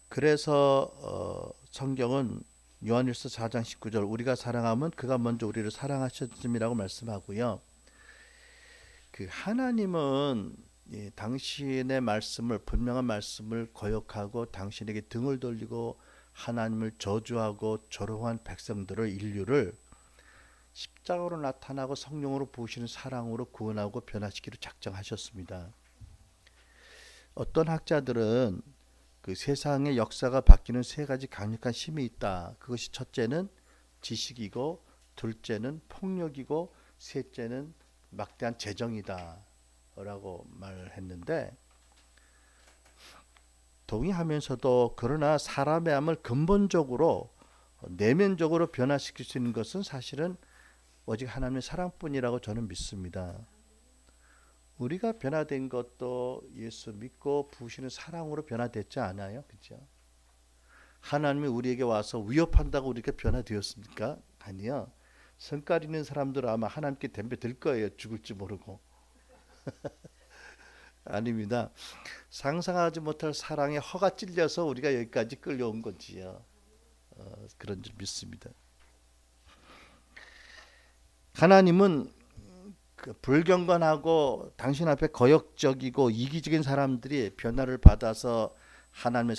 Speaker 1: 그래서 성경은 요한일서 4장 19절 우리가 사랑하면 그가 먼저 우리를 사랑하셨음이라고 말씀하고요. 그 하나님은 당신의 말씀을 분명한 말씀을 거역하고 당신에게 등을 돌리고 하나님을 저주하고 조롱한 백성들을 인류를 십자가로 나타나고 성령으로 부으시는 사랑으로 구원하고 변화시키기로 작정하셨습니다. 어떤 학자들은 그 세상의 역사가 바뀌는 세 가지 강력한 힘이 있다. 그것이 첫째는 지식이고 둘째는 폭력이고 셋째는 막대한 재정이다 라고 말했는데 동의하면서도 그러나 사람의 마음을 근본적으로 내면적으로 변화시킬 수 있는 것은 사실은 오직 하나님의 사랑뿐이라고 저는 믿습니다. 우리가 변화된 것도 예수 믿고 부으시는 사랑으로 변화됐지 않아요? 그렇죠? 하나님이 우리에게 와서 위협한다고 우리가 변화되었습니까? 아니요. 성깔 있는 사람들은 아마 하나님께 덤벼들 거예요. 죽을지 모르고. 아닙니다. 상상하지 못할 사랑에 허가 찔려서 우리가 여기까지 끌려온 거지요. 그런 줄 믿습니다. 하나님은 그 불경건하고 당신 앞에 거역적이고 이기적인 사람들이 변화를 받아서 하나님을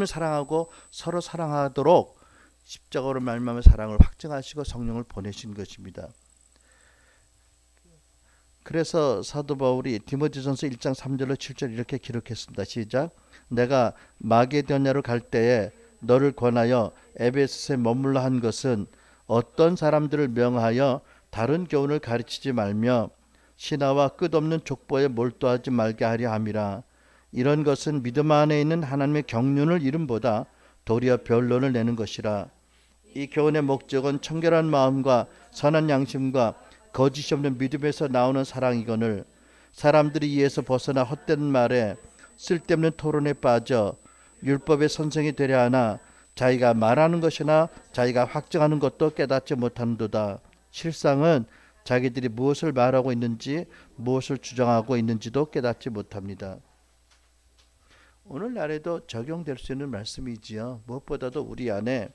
Speaker 1: 사랑하고 서로 사랑하도록 십자가로 말미암아 사랑을 확증하시고 성령을 보내신 것입니다. 그래서 사도 바울이 디모데전서 1장 3절로 7절 이렇게 기록했습니다. 시작. 내가 마게도냐로 갈 때에 너를 권하여 에베소에 머물러 한 것은 어떤 사람들을 명하여 다른 교훈을 가르치지 말며 신하와 끝없는 족보에 몰두하지 말게 하려 함이라. 이런 것은 믿음 안에 있는 하나님의 경륜을 이름보다 도리어 변론을 내는 것이라. 이 교훈의 목적은 청결한 마음과 선한 양심과 거짓이 없는 믿음에서 나오는 사랑이거늘 사람들이 이에서 벗어나 헛된 말에 쓸데없는 토론에 빠져 율법의 선생이 되려 하나 자기가 말하는 것이나 자기가 확증하는 것도 깨닫지 못하는도다. 실상은 자기들이 무엇을 말하고 있는지 무엇을 주장하고 있는지도 깨닫지 못합니다. 오늘날에도 적용될 수 있는 말씀이지요. 무엇보다도 우리 안에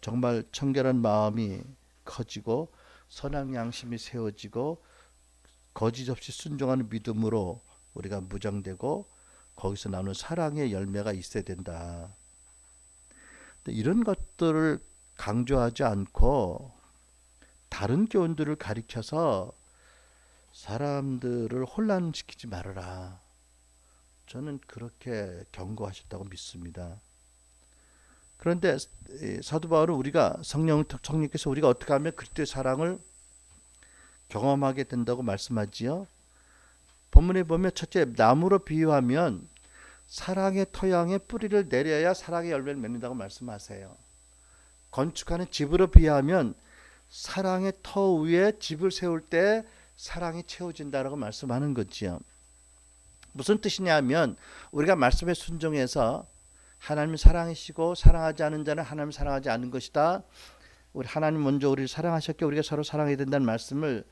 Speaker 1: 정말 청결한 마음이 커지고 선한 양심이 세워지고 거짓 없이 순종하는 믿음으로 우리가 무장되고 거기서 나오는 사랑의 열매가 있어야 된다. 이런 것들을 강조하지 않고 다른 교훈들을 가리켜서 사람들을 혼란시키지 말아라. 저는 그렇게 경고하셨다고 믿습니다. 그런데 사도 바울은 성령께서 우리가 어떻게 하면 그리스도의 사랑을 경험하게 된다고 말씀하지요. 본문에 보면 첫째, 나무로 비유하면 사랑의 토양에 뿌리를 내려야 사랑의 열매를 맺는다고 말씀하세요. 건축하는 집으로 비유하면 사랑의 터 위에 집을 세울 때 사랑이 채워진다라고 말씀하는 거지요. 무슨 뜻이냐면 우리가 말씀에 순종해서 하나님 사랑이시고 사랑하지 않은 자는 하나님 사랑하지 않는 것이다. 우리 하나님 먼저 우리를 사랑하셨기에 우리가 서로 사랑해야 된다는 말씀을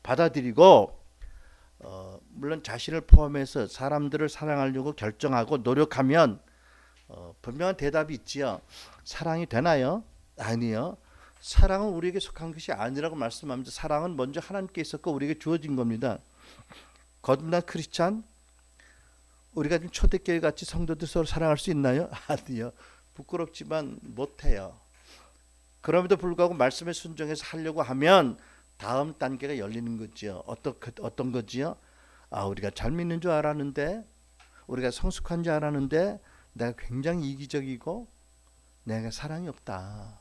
Speaker 1: 받아들이고 물론 자신을 포함해서 사람들을 사랑하려고 결정하고 노력하면 분명한 대답이 있지요. 사랑이 되나요? 아니요. 사랑은 우리에게 속한 것이 아니라고 말씀합니다. 사랑은 먼저 하나님께 있었고 우리에게 주어진 겁니다. 거듭난 크리스찬 우리가 지금 초대교회 같이 성도들 서로 사랑할 수 있나요? 아니요. 부끄럽지만 못해요. 그럼에도 불구하고 말씀에 순종해서 하려고 하면 다음 단계가 열리는 거지요. 어떤 거지요? 우리가 잘 믿는 줄 알았는데, 우리가 성숙한 줄 알았는데 내가 굉장히 이기적이고 내가 사랑이 없다.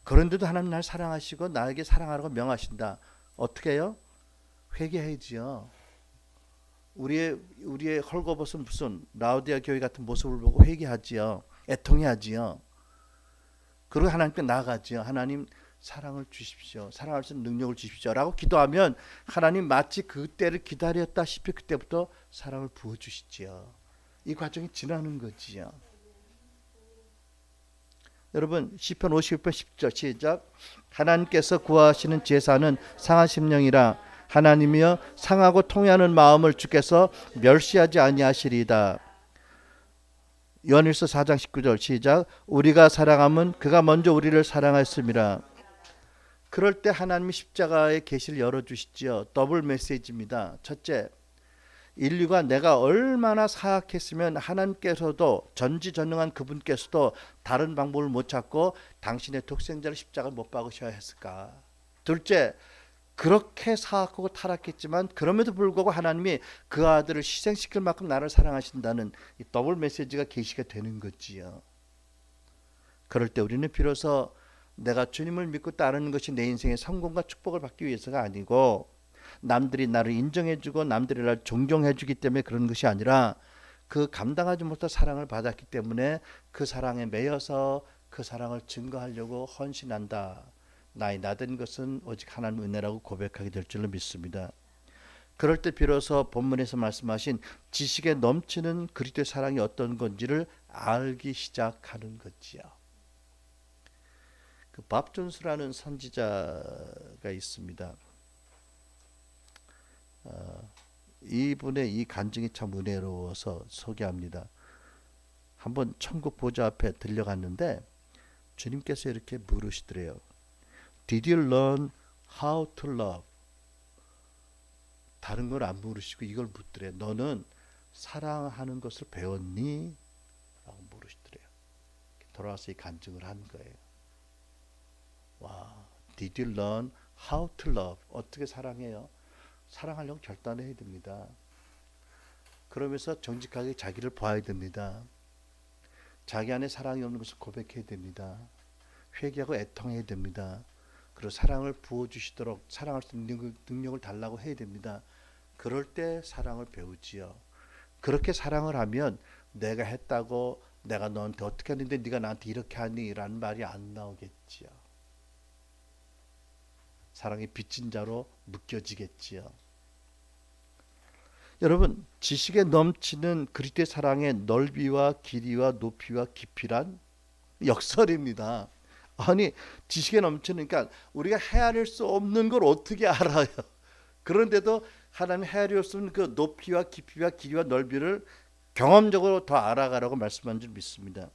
Speaker 1: 그런데도 하나님 날 사랑하시고 나에게 사랑하라고 명하신다. 어떻게 해요? 회개해야지요. 우리의 헐거벗은 무슨 라오디아 교회 같은 모습을 보고 회개하지요. 애통해야지요. 그리고 하나님께 나아가지요. 하나님 사랑을 주십시오. 사랑할 수 있는 능력을 주십시오. 라고 기도하면 하나님 마치 그때를 기다렸다시피 그때부터 사랑을 부어주시지요. 이 과정이 지나는 거지요. 여러분 시편 51편 10절 시작. 하나님께서 구하시는 제사는 상한 심령이라 하나님이여 상하고 통회하는 마음을 주께서 멸시하지 아니하시리이다. 요한일서 4장 19절 시작. 우리가 사랑함은 그가 먼저 우리를 사랑하였음이라. 그럴 때 하나님이 십자가의 계시를 열어주시지요. 더블 메시지입니다. 첫째, 인류가 내가 얼마나 사악했으면 하나님께서도 전지전능한 그분께서도 다른 방법을 못 찾고 당신의 독생자를 십자가를 못 박으셔야 했을까. 둘째, 그렇게 사악하고 타락했지만 그럼에도 불구하고 하나님이 그 아들을 희생시킬 만큼 나를 사랑하신다는 이 더블 메시지가 계시가 되는 거지요. 그럴 때 우리는 비로소 내가 주님을 믿고 따르는 것이 내 인생의 성공과 축복을 받기 위해서가 아니고 남들이 나를 인정해주고 남들이 나를 존경해주기 때문에 그런 것이 아니라 그 감당하지 못한 사랑을 받았기 때문에 그 사랑에 매여서 그 사랑을 증거하려고 헌신한다. 나의 나된 것은 오직 하나님 은혜라고 고백하게 될 줄로 믿습니다. 그럴 때 비로소 본문에서 말씀하신 지식에 넘치는 그리스도의 사랑이 어떤 건지를 알기 시작하는 거지요. 그 밥 존스라는 선지자가 있습니다. 이분의 이 간증이 참 은혜로워서 소개합니다. 한번 천국 보좌 앞에 들려갔는데 주님께서 이렇게 물으시더래요. Did you learn how to love? 다른 걸 안 물으시고 이걸 묻더래요. 너는 사랑하는 것을 배웠니? 라고 물으시더래요. 돌아와서 이 간증을 한 거예요. 와, Did you learn how to love? 어떻게 사랑해요? 사랑하려고 결단해야 됩니다. 그러면서 정직하게 자기를 봐야 됩니다. 자기 안에 사랑이 없는 것을 고백해야 됩니다. 회개하고 애통해야 됩니다. 그리고 사랑을 부어주시도록 사랑할 수 있는 능력을 달라고 해야 됩니다. 그럴 때 사랑을 배우지요. 그렇게 사랑을 하면 내가 했다고 내가 너한테 어떻게 했는데 네가 나한테 이렇게 하니? 라는 말이 안 나오겠지요. 사랑이 빚진 자로 묶여지겠지요. 여러분, 지식에 넘치는 그리스도의 사랑의 넓이와 길이와 높이와 깊이란 역설입니다. 아니, 지식에 넘치는, 그러니까 우리가 헤아릴 수 없는 걸 어떻게 알아요? 그런데도 하나님 헤아릴 수 없는 그 높이와 깊이와 길이와 넓이를 경험적으로 더 알아가라고 말씀한 줄 믿습니다.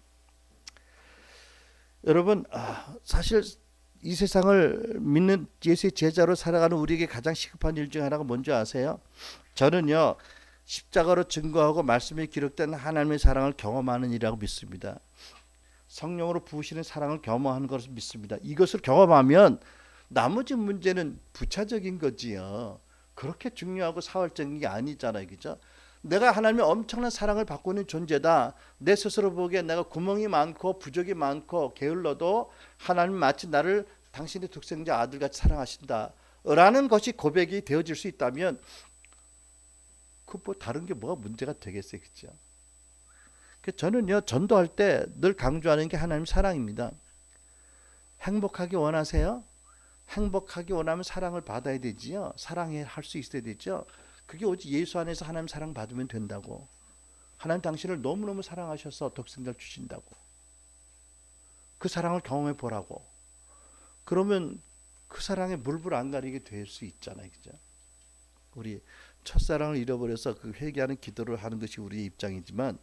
Speaker 1: 여러분, 사실 이 세상을 믿는 예수의 제자로 살아가는 우리에게 가장 시급한 일 중 하나가 뭔지 아세요? 저는요, 십자가로 증거하고 말씀에 기록된 하나님의 사랑을 경험하는 일이라고 믿습니다. 성령으로 부으시는 사랑을 경험하는 것을 믿습니다. 이것을 경험하면 나머지 문제는 부차적인 거지요. 그렇게 중요하고 사활적인 게 아니잖아요. 그죠? 내가 하나님의 엄청난 사랑을 받고 있는 존재다. 내 스스로 보기에 내가 구멍이 많고 부족이 많고 게을러도 하나님 마치 나를 당신의 독생자 아들같이 사랑하신다 라는 것이 고백이 되어질 수 있다면 그 뭐 다른 게 뭐가 문제가 되겠어요. 그죠? 저는요, 전도할 때 늘 강조하는 게 하나님 사랑입니다. 행복하기 원하세요? 행복하기 원하면 사랑을 받아야 되지요. 사랑해 할 수 있어야 되죠. 그게 오직 예수 안에서 하나님 사랑 받으면 된다고. 하나님 당신을 너무너무 사랑하셔서 독생자를 주신다고. 그 사랑을 경험해 보라고. 그러면 그 사랑에 물불 안 가리게 될 수 있잖아요. 그죠? 우리 첫사랑을 잃어버려서 그 회개하는 기도를 하는 것이 우리의 입장이지만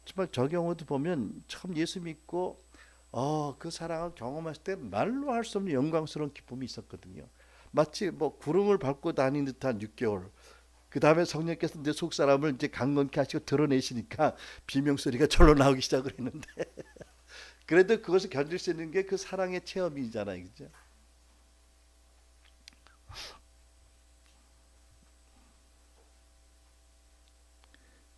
Speaker 1: 정말 저 경우도 보면 처음 예수 믿고 그 사랑을 경험했을 때 말로 할 수 없는 영광스러운 기쁨이 있었거든요. 마치 뭐 구름을 밟고 다니는 듯한 6개월. 그 다음에 성령께서 내 속사람을 이제 강건케 하시고 드러내시니까 비명소리가 절로 나오기 시작을 했는데 그래도 그것을 견딜 수 있는 게 그 사랑의 체험이잖아요. 그죠?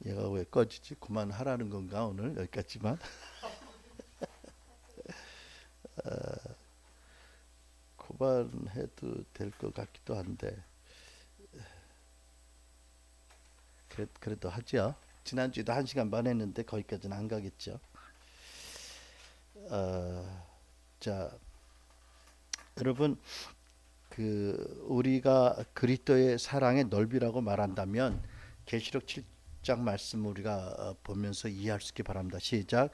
Speaker 1: 얘가 왜 꺼지지? 그만하라는 건가 오늘 여기까지만? 그만해도 될 것 같기도 한데 그래도 하죠. 지난주에도 1시간 반 했는데 거기까지는 안 가겠죠. 자, 여러분, 우리가 그리스도의 사랑의 넓이라고 말한다면 계시록 7장 말씀 우리가 보면서 이해할 수 있게 바랍니다. 시작.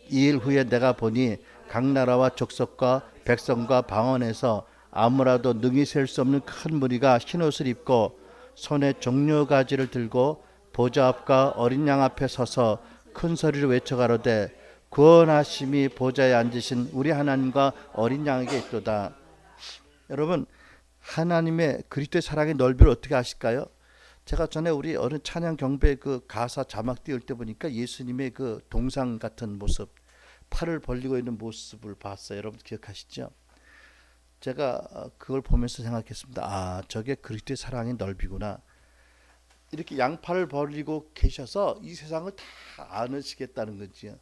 Speaker 1: 2일 후에 내가 보니 각 나라와 족속과 백성과 방언에서 아무라도 능히 셀 수 없는 큰 무리가 흰옷을 입고 손에 종려가지를 들고 보좌 앞과 어린 양 앞에 서서 큰 소리로 외쳐 가로되 구원하심이 보좌에 앉으신 우리 하나님과 어린 양에게 있도다. 여러분, 하나님의 그리스도의 사랑의 넓이를 어떻게 아실까요? 제가 전에 우리 어느 찬양 경배 그 가사 자막 띄울 때 보니까 예수님의 그 동상 같은 모습, 팔을 벌리고 있는 모습을 봤어요. 여러분 기억하시죠? 제가 그걸 보면서 생각했습니다. 저게 그리스도의 사랑의 넓이구나. 이렇게 양팔을 벌리고 계셔서 이 세상을 다 안으시겠다는 거지요.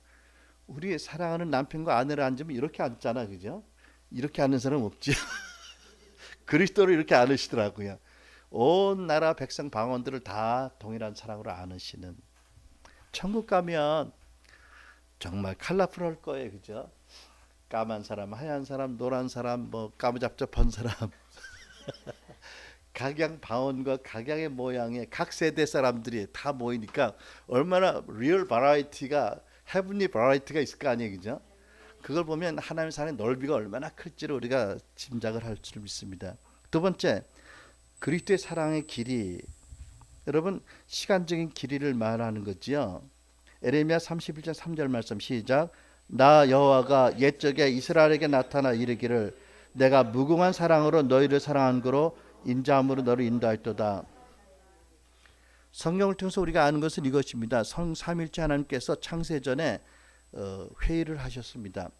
Speaker 1: 우리 사랑하는 남편과 아내를 앉으면 이렇게 앉잖아, 그죠? 이렇게 앉는 사람 없지. 그리스도를 이렇게 안으시더라고요. 온 나라 백성 방언들을 다 동일한 사랑으로 안으시는. 천국 가면 정말 컬러풀할 거예요, 그죠? 까만 사람, 하얀 사람, 노란 사람, 뭐 까무잡잡한 사람, 각양 방언과 각양의 모양의 각 세대 사람들이 다 모이니까 얼마나 리얼 바라이티가, 헤븐리 바라이티가 있을 거 아니에요, 그죠? 그걸 보면 하나님의 사랑의 넓이가 얼마나 클지를 우리가 짐작을 할 줄 믿습니다. 두 번째, 그리스도의 사랑의 길이, 여러분 시간적인 길이를 말하는 거지요. 에레미야 31장 3절 말씀 시작. 나 여호와가 옛적에 이스라엘에게 나타나 이르기를 내가 무궁한 사랑으로 너희를 사랑한 거로 인자함으로 너를 인도하였도다. 성경을 통해서 우리가 아는 것은 이것입니다. 삼일째 하나님께서 창세전에 회의를 하셨습니다.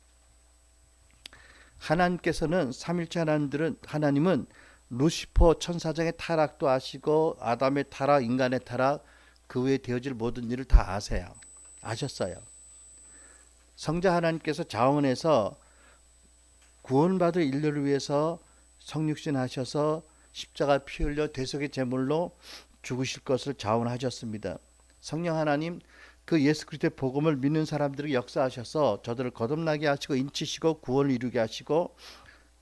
Speaker 1: 하나님께서는 삼일째 하나님은 루시퍼 천사장의 타락도 아시고 아담의 타락, 인간의 타락, 그 후에 되어질 모든 일을 다 아셨어요. 성자 하나님께서 자원해서 구원받을 인류를 위해서 성육신 하셔서 십자가 피 흘려 대속의 제물로 죽으실 것을 자원하셨습니다. 성령 하나님 그 예수 그리스도의 복음을 믿는 사람들을 역사하셔서 저들을 거듭나게 하시고 인치시고 구원을 이루게 하시고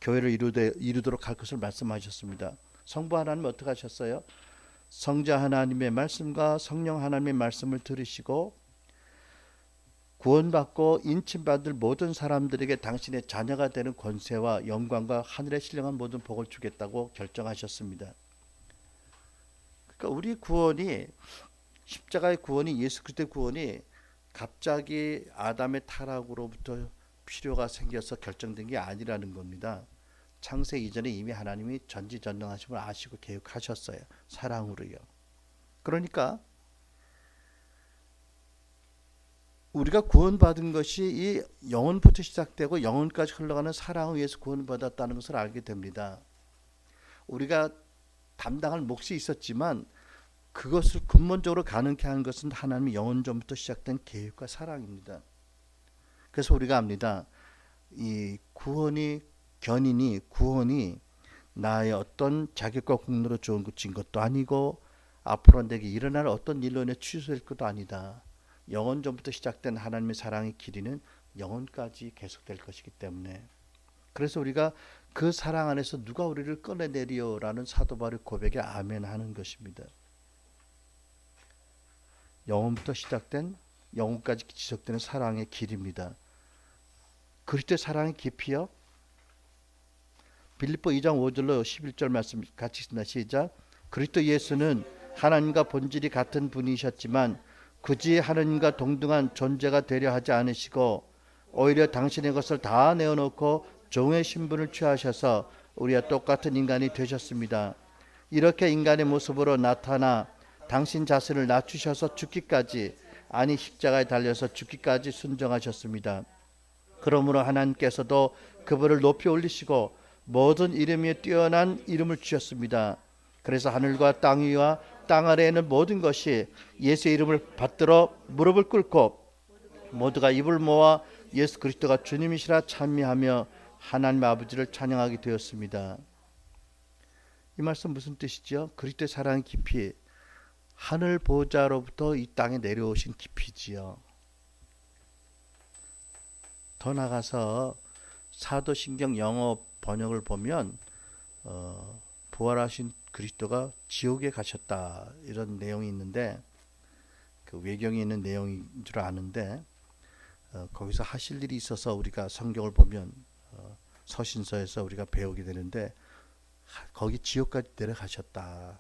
Speaker 1: 교회를 이루도록 할 것을 말씀하셨습니다. 성부 하나님 어떻게 하셨어요? 성자 하나님의 말씀과 성령 하나님의 말씀을 들으시고 구원받고 인침받을 모든 사람들에게 당신의 자녀가 되는 권세와 영광과 하늘에 신령한 모든 복을 주겠다고 결정하셨습니다. 그러니까 우리 구원이, 십자가의 구원이, 예수 그리스도의 구원이 갑자기 아담의 타락으로부터 필요가 생겨서 결정된 게 아니라는 겁니다. 창세 이전에 이미 하나님이 전지전능하심을 아시고 계획하셨어요. 사랑으로요. 그러니까 우리가 구원받은 것이 이 영혼부터 시작되고 영혼까지 흘러가는 사랑을 위해서 구원받았다는 것을 알게 됩니다. 우리가 담당할 몫이 있었지만 그것을 근본적으로 가능케 하는 것은 하나님의 영원 전부터 시작된 계획과 사랑입니다. 그래서 우리가 압니다. 이 구원이 나의 어떤 자격과 공로로 좋은 것도 아니고 앞으로 내게 일어날 어떤 일로 인해 취소될 것도 아니다. 영원 전부터 시작된 하나님의 사랑의 길이는 영원까지 계속될 것이기 때문에, 그래서 우리가 그 사랑 안에서 누가 우리를 꺼내내리요라는 사도 바울의 고백에 아멘하는 것입니다. 영원부터 시작된 영원까지 지속되는 사랑의 길입니다. 그리스도의 사랑의 깊이요. 빌립보 2장 5절로 11절 말씀 같이 읽습니다. 시작. 그리스도 예수는 하나님과 본질이 같은 분이셨지만 굳이 하나님과 동등한 존재가 되려 하지 않으시고 오히려 당신의 것을 다 내어놓고 종의 신분을 취하셔서 우리와 똑같은 인간이 되셨습니다. 이렇게 인간의 모습으로 나타나 당신 자신을 낮추셔서 죽기까지, 아니 십자가에 달려서 죽기까지 순종하셨습니다. 그러므로 하나님께서도 그분을 높이 올리시고 모든 이름 위에 뛰어난 이름을 주셨습니다. 그래서 하늘과 땅 위와 땅 아래에 있는 모든 것이 예수의 이름을 받들어 무릎을 꿇고 모두가 입을 모아 예수 그리스도가 주님이시라 찬미하며 하나님 아버지를 찬양하게 되었습니다. 이 말씀 무슨 뜻이죠? 그리스도의 사랑의 깊이, 하늘 보좌로부터 이 땅에 내려오신 깊이지요. 더 나가서 사도신경 영어 번역을 보면 부활하신 그리스도가 지옥에 가셨다 이런 내용이 있는데, 그 외경에 있는 내용인 줄 아는데 거기서 하실 일이 있어서 우리가 성경을 보면 서신서에서 우리가 배우게 되는데, 거기 지옥까지 내려가셨다.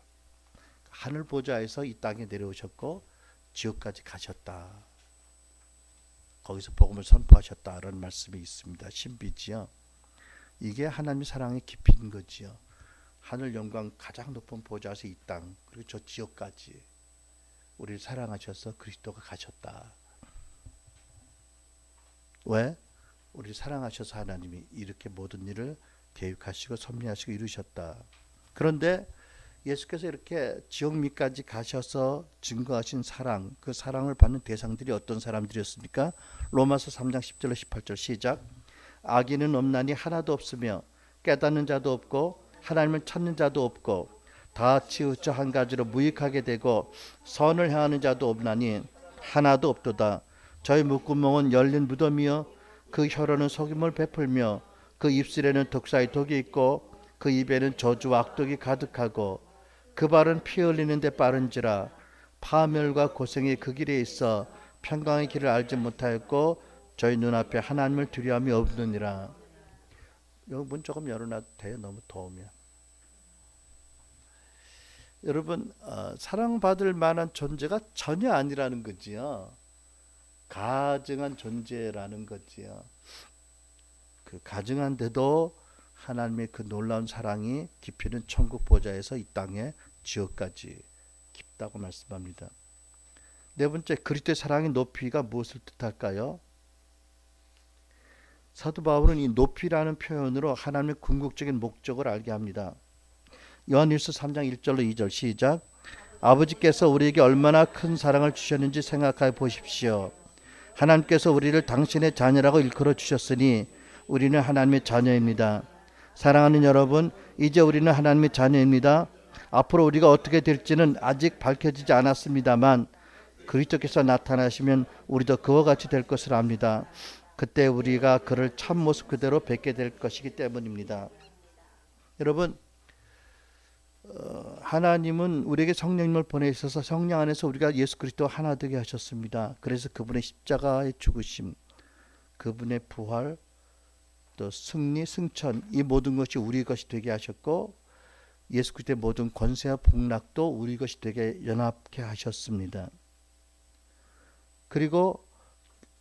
Speaker 1: 하늘 보좌에서 이 땅에 내려오셨고 지옥까지 가셨다. 거기서 복음을 선포하셨다라는 말씀이 있습니다. 신비지요. 이게 하나님의 사랑의 깊이인 거지요. 하늘 영광 가장 높은 보좌에서 이 땅, 그리고 저 지옥까지 우리를 사랑하셔서 그리스도가 가셨다. 왜? 우리를 사랑하셔서 하나님이 이렇게 모든 일을 계획하시고 섭리하시고 이루셨다. 그런데 예수께서 이렇게 지옥 밑까지 가셔서 증거하신 사랑, 그 사랑을 받는 대상들이 어떤 사람들이었습니까? 로마서 3장 10절로 18절 시작. 악인은 없나니 하나도 없으며 깨닫는 자도 없고 하나님을 찾는 자도 없고 다 치우쳐 한 가지로 무익하게 되고 선을 행하는 자도 없나니 하나도 없도다. 저희 목구멍은 열린 무덤이요 그 혀로는 속임을 베풀며 그 입술에는 독사의 독이 있고 그 입에는 저주와 악독이 가득하고 그 발은 피 흘리는 데 빠른지라 파멸과 고생이 그 길에 있어 평강의 길을 알지 못하였고 저희 눈앞에 하나님을 두려움이 없느니라. 여기 문 조금 열어놔도 돼요? 너무 더우면. 여러분 사랑받을 만한 존재가 전혀 아니라는 거지요. 가증한 존재라는 거지요. 그 가증한데도 하나님의 그 놀라운 사랑이 깊이는 천국 보좌에서 이 땅에 지옥까지 깊다고 말씀합니다. 네 번째, 그리스도의 사랑의 높이가 무엇을 뜻할까요? 사도 바울은 이 높이라는 표현으로 하나님의 궁극적인 목적을 알게 합니다. 요한일서 3장 1절로 2절 시작. 아버지께서 우리에게 얼마나 큰 사랑을 주셨는지 생각해 보십시오. 하나님께서 우리를 당신의 자녀라고 일컬어 주셨으니 우리는 하나님의 자녀입니다. 사랑하는 여러분, 이제 우리는 하나님의 자녀입니다. 앞으로 우리가 어떻게 될지는 아직 밝혀지지 않았습니다만 그리스도께서 나타나시면 우리도 그와 같이 될 것을 압니다. 그때 우리가 그를 참모습 그대로 뵙게 될 것이기 때문입니다. 여러분, 하나님은 우리에게 성령님을 보내셔서 성령 안에서 우리가 예수 그리스도와 하나 되게 하셨습니다. 그래서 그분의 십자가의 죽으심, 그분의 부활, 또 승리, 승천, 이 모든 것이 우리 것이 되게 하셨고 예수 그리스도의 모든 권세와 복락도 우리 것이 되게 연합케 하셨습니다. 그리고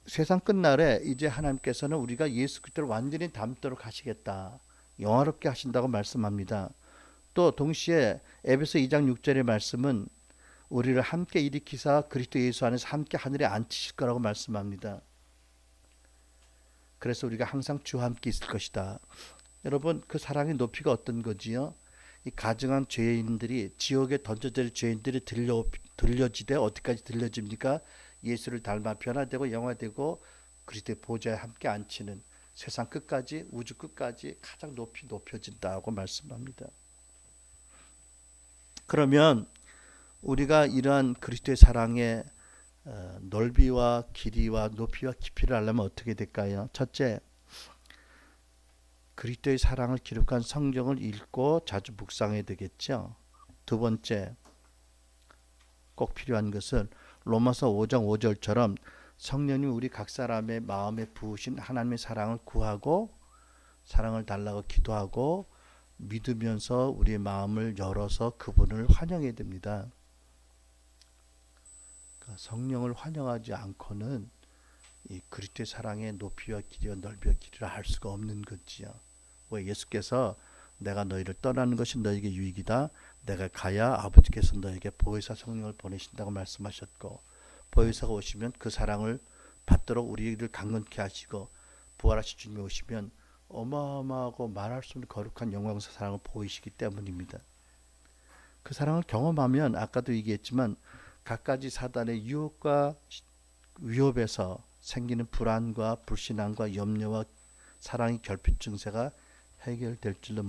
Speaker 1: 세상 끝날에 이제 하나님께서는 우리가 예수 그리스도를 완전히 닮도록 하시겠다, 영화롭게 하신다고 말씀합니다. 또 동시에 에베소 2장 6절의 말씀은 우리를 함께 일으키사 그리스도 예수 안에서 함께 하늘에 앉히실 거라고 말씀합니다. 그래서 우리가 항상 주와 함께 있을 것이다. 여러분, 그 사랑의 높이가 어떤 거지요? 이 가증한 죄인들이, 지옥에 던져질 죄인들이 들려지되 어디까지 들려집니까? 예수를 닮아 변화되고 영화되고 그리스도의 보좌에 함께 앉히는, 세상 끝까지, 우주 끝까지 가장 높이 높여진다고 말씀합니다. 그러면 우리가 이러한 그리스도의 사랑의 넓이와 길이와 높이와 깊이를 알려면 어떻게 될까요? 첫째, 그리스도의 사랑을 기록한 성경을 읽고 자주 묵상해야 되겠죠. 두 번째, 꼭 필요한 것은 로마서 5장 5절처럼 성령님 우리 각 사람의 마음에 부으신 하나님의 사랑을 구하고 사랑을 달라고 기도하고 믿으면서 우리의 마음을 열어서 그분을 환영해야 됩니다. 성령을 환영하지 않고는 이 그리스도의 사랑의 높이와 길이와 넓이와 길이를 알 수가 없는 거지요. 왜? 예수께서 내가 너희를 떠나는 것이 너희에게 유익이다. 내가 가야 아버지께서 너희에게 보혜사 성령을 보내신다고 말씀하셨고, 보혜사가 오시면 그 사랑을 받도록 우리를 강건케 하시고, 부활하신 주님이 오시면 어마어마하고 말할 수 없는 거룩한 영광스러운 사랑을 보이시기 때문입니다. 그 사랑을 경험하면 아까도 얘기했지만 갖가지 사단의 유혹과 위협에서 생기는 불안과 불신앙과 염려와 사랑의 결핍 증세가 해결될 줄로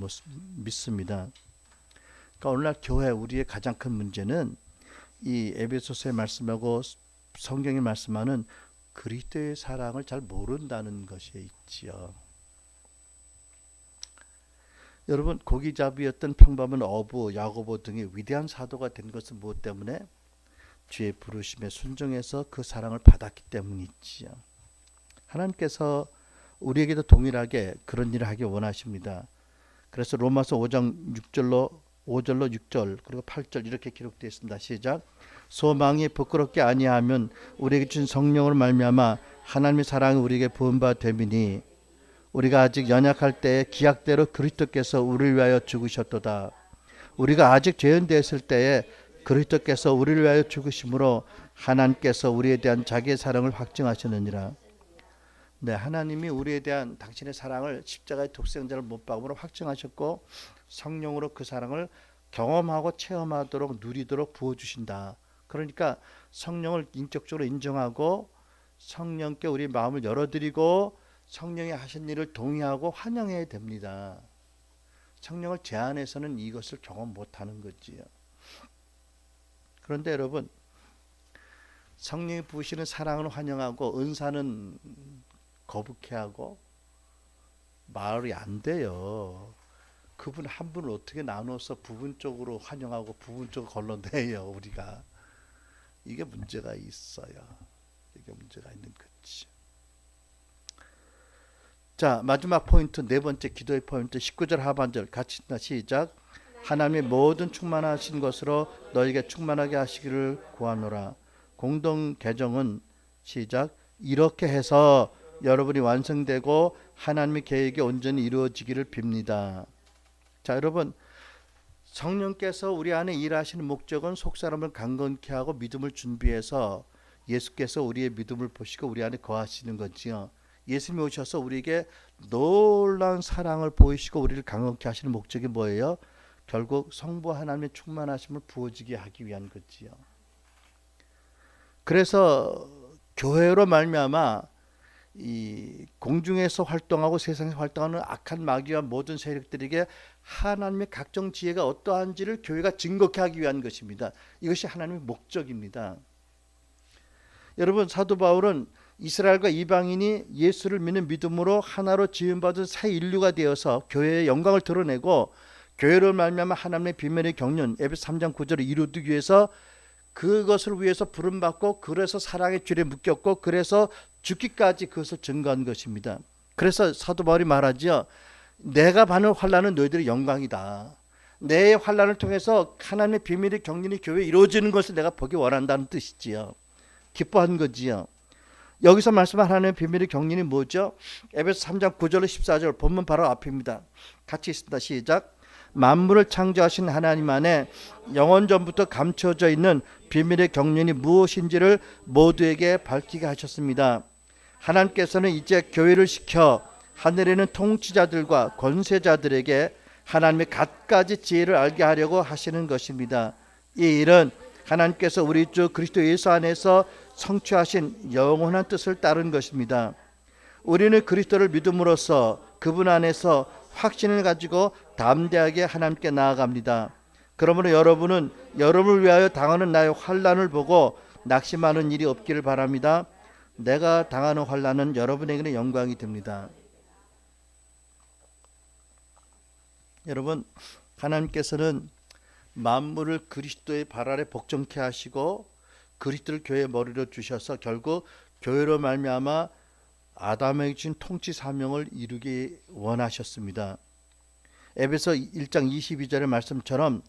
Speaker 1: 믿습니다. 그러니까 오늘날 교회 우리의 가장 큰 문제는 이 에베소서의 말씀하고 성경이 말씀하는 그리스도의 사랑을 잘 모른다는 것에 있지요. 여러분, 고기잡이였던 평범한 어부 야고보 등이 위대한 사도가 된 것은 무엇 때문에? 주의 부르심에 순종해서 그 사랑을 받았기 때문이지요. 하나님께서 우리에게도 동일하게 그런 일을 하기 원하십니다. 그래서 로마서 5장 6절로 6절 그리고 8절 이렇게 기록되어 있습니다. 시작. 소망이 부끄럽게 아니하면 우리에게 준 성령으로 말미암아 하나님의 사랑이 우리에게 부은 바 됨이니 우리가 아직 연약할 때에 기약대로 그리스도께서 우리를 위하여 죽으셨도다. 우리가 아직 죄인 되었을 때에 그리스도께서 우리를 위하여 죽으심으로 하나님께서 우리에 대한 자기의 사랑을 확증하셨느니라. 네, 하나님이 우리에 대한 당신의 사랑을 십자가의 독생자를 못 박음으로 확증하셨고 성령으로 그 사랑을 경험하고 체험하도록 누리도록 부어주신다. 그러니까 성령을 인격적으로 인정하고 성령께 우리 마음을 열어드리고 성령이 하신 일을 동의하고 환영해야 됩니다. 성령을 제한해서는 이것을 경험 못하는 거지요. 그런데 여러분, 성령이 부으시는 사랑을 환영하고 은사는 거북해하고 말이 안 돼요. 그분 한 분을 어떻게 나눠서 부분적으로 환영하고 부분적으로 걸러내요 우리가. 이게 문제가 있어요. 이게 문제가 있는 거지. 자, 마지막 포인트, 네 번째 기도의 포인트 19절 하반절 같이 시작. 하나님의 모든 충만하신 것으로 너에게 충만하게 하시기를 구하노라. 공동 개정은 시작. 이렇게 해서 여러분이 완성되고 하나님의 계획이 온전히 이루어지기를 빕니다. 자, 여러분, 성령께서 우리 안에 일하시는 목적은 속사람을 강건케 하고 믿음을 준비해서 예수께서 우리의 믿음을 보시고 우리 안에 거하시는 거지요. 예수님이 오셔서 우리에게 놀라운 사랑을 보이시고 우리를 강건케 하시는 목적이 뭐예요? 결국 성부 하나님의 충만하심을 부어지게 하기 위한 거지요. 그래서 교회로 말미암아 이 공중에서 활동하고 세상에서 활동하는 악한 마귀와 모든 세력들에게 하나님의 각종 지혜가 어떠한지를 교회가 증거케 하기 위한 것입니다. 이것이 하나님의 목적입니다. 여러분, 사도 바울은 이스라엘과 이방인이 예수를 믿는 믿음으로 하나로 지음받은 새 인류가 되어서 교회의 영광을 드러내고 교회를 말미암아 하나님의 비밀의 경륜 에베소 3장 9절을 이루기 위해서 그것을 위해서 부름받고 그래서 사랑의 줄에 묶였고 그래서 죽기까지 그것을 증거한 것입니다. 그래서 사도 바울이 말하죠. 내가 받는 환난은 너희들의 영광이다. 내 환난을 통해서 하나님의 비밀의 경륜이 교회에 이루어지는 것을 내가 보기 원한다는 뜻이지요. 기뻐한 거지요. 여기서 말씀한 하나님의 비밀의 경륜이 뭐죠? 에베소 3장 9절 14절 본문 바로 앞입니다. 같이 있습니다. 시작. 만물을 창조하신 하나님 안에 영원전부터 감춰져 있는 비밀의 경륜이 무엇인지를 모두에게 밝히게 하셨습니다. 하나님께서는 이제 교회를 시켜 하늘에 있는 통치자들과 권세자들에게 하나님의 갖가지 지혜를 알게 하려고 하시는 것입니다. 이 일은 하나님께서 우리 주 그리스도 예수 안에서 성취하신 영원한 뜻을 따른 것입니다. 우리는 그리스도를 믿음으로써 그분 안에서 확신을 가지고 담대하게 하나님께 나아갑니다. 그러므로 여러분은 여러분을 위하여 당하는 나의 환난을 보고 낙심하는 일이 없기를 바랍니다. 내가 당하는 환난은 여러분에게는 영광이 됩니다. 여러분, 하나님께서는 만물을 그리스도의 발 아래 복종케 하시고 그리스도를 교회의 머리로 주셔서 결국 교회로 말미암아 아담에게 주신 통치 사명을 이루기 원하셨습니다. 에베소 1장 22절의 말씀처럼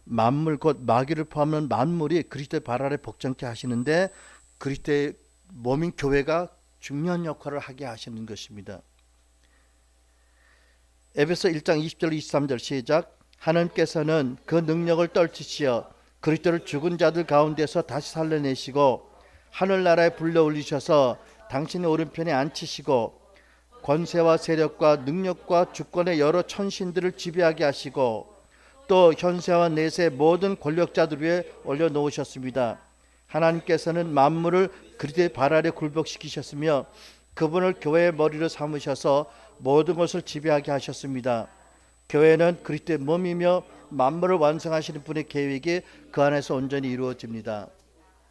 Speaker 1: 만물 곧 마귀를 포함한 만물이 그리스도의 발 아래 복종케 하시는데 그리스도의 몸인 교회가 중요한 역할을 하게 하시는 것입니다. 에베소 1장 20절 23절 시작. 하나님께서는 그 능력을 떨치시어 그리스도를 죽은 자들 가운데서 다시 살려내시고 하늘나라에 불러 올리셔서 당신의 오른편에 앉히시고 권세와 세력과 능력과 주권의 여러 천신들을 지배하게 하시고 또 현세와 내세 모든 권력자들 위에 올려놓으셨습니다. 하나님께서는 만물을 그리스도의 발 아래 굴복시키셨으며 그분을 교회의 머리로 삼으셔서 모든 것을 지배하게 하셨습니다. 교회는 그리스도의 몸이며 만물을 완성하시는 분의 계획이 그 안에서 온전히 이루어집니다.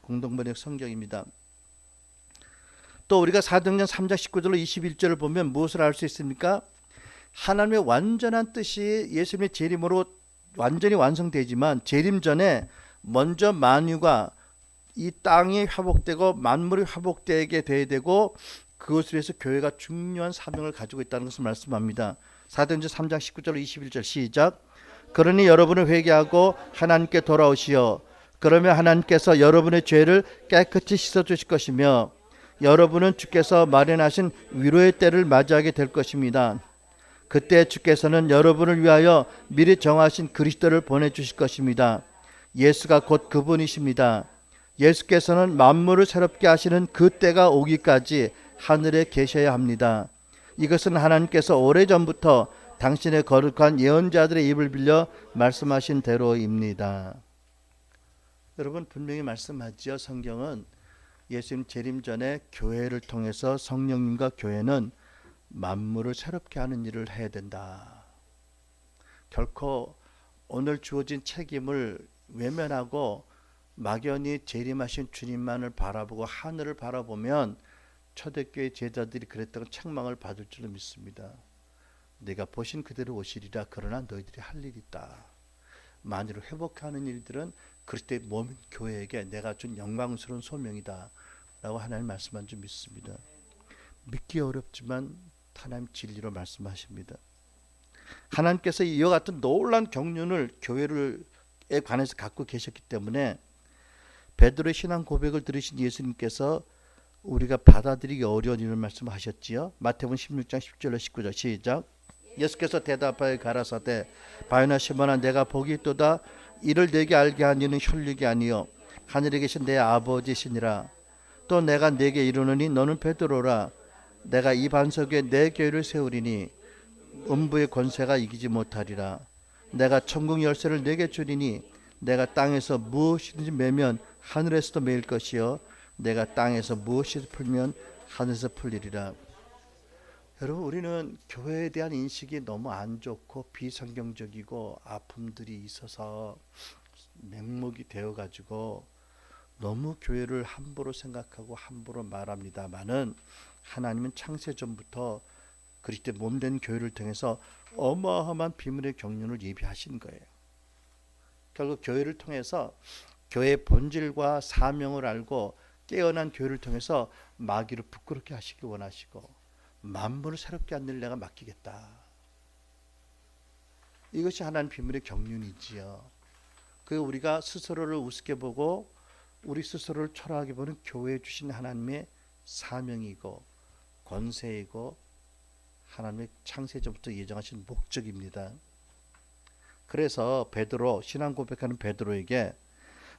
Speaker 1: 공동번역 성경입니다. 또 우리가 사도행전 3장 19절로 21절을 보면 무엇을 알 수 있습니까? 하나님의 완전한 뜻이 예수님의 재림으로 완전히 완성되지만 재림 전에 먼저 만유가 이 땅이 회복되고 만물이 회복되게 돼야 되고 그것을 위해서 교회가 중요한 사명을 가지고 있다는 것을 말씀합니다. 사도행전 3장 19절로 21절 시작. 그러니 여러분을 회개하고 하나님께 돌아오시어 그러면 하나님께서 여러분의 죄를 깨끗이 씻어주실 것이며 여러분은 주께서 마련하신 위로의 때를 맞이하게 될 것입니다. 그때 주께서는 여러분을 위하여 미리 정하신 그리스도를 보내주실 것입니다. 예수가 곧 그분이십니다. 예수께서는 만물을 새롭게 하시는 그 때가 오기까지 하늘에 계셔야 합니다. 이것은 하나님께서 오래전부터 당신의 거룩한 예언자들의 입을 빌려 말씀하신 대로입니다. 여러분, 분명히 말씀하지요. 성경은 예수님 재림 전에 교회를 통해서 성령님과 교회는 만물을 새롭게 하는 일을 해야 된다. 결코 오늘 주어진 책임을 외면하고 막연히 재림하신 주님만을 바라보고 하늘을 바라보면 초대교회 제자들이 그랬다고 책망을 받을 줄로 믿습니다. 내가 보신 그대로 오시리라. 그러나 너희들이 할 일이 있다. 만유를 회복하는 일들은 그리스도의 몸 교회에게 내가 준 영광스러운 소명이다 라고 하나님 말씀한 줄 믿습니다. 믿기 어렵지만 하나님 진리로 말씀하십니다. 하나님께서 이와 같은 놀라운 경륜을 교회에 관해서 갖고 계셨기 때문에 베드로의 신앙 고백을 들으신 예수님께서 우리가 받아들이기 어려운 이런 말씀을 하셨지요. 마태복음 16장 10절로 19절 시작. 예수께서 대답하여 가라사대 바요나 시몬아 내가 복이 있도다. 이를 내게 알게 한 이는 혈육이 아니요 하늘에 계신 내 아버지시니라. 또 내가 네게 이르노니 너는 베드로라. 내가 이 반석 위에 내 교회를 세우리니 음부의 권세가 이기지 못하리라. 내가 천국 열쇠를 네게 주리니 내가 땅에서 무엇이든지 매면 하늘에서도 매일 것이요 내가 땅에서 무엇이든지 풀면 하늘에서 풀리리라. 여러분, 우리는 교회에 대한 인식이 너무 안 좋고 비성경적이고 아픔들이 있어서 맹목이 되어가지고 너무 교회를 함부로 생각하고 함부로 말합니다마는 하나님은 창세전부터 그리스도의 몸된 교회를 통해서 어마어마한 비밀의 경륜을 예비하신 거예요. 결국 교회를 통해서 교회의 본질과 사명을 알고 깨어난 교회를 통해서 마귀를 부끄럽게 하시기 원하시고 만물을 새롭게 하는 내가 맡기겠다. 이것이 하나님 비밀의 경륜이지요. 그 우리가 스스로를 우습게 보고 우리 스스로를 초라하게 보는 교회에 주신 하나님의 사명이고 권세이고 하나님의 창세전부터 예정하신 목적입니다. 그래서 베드로, 신앙 고백하는 베드로에게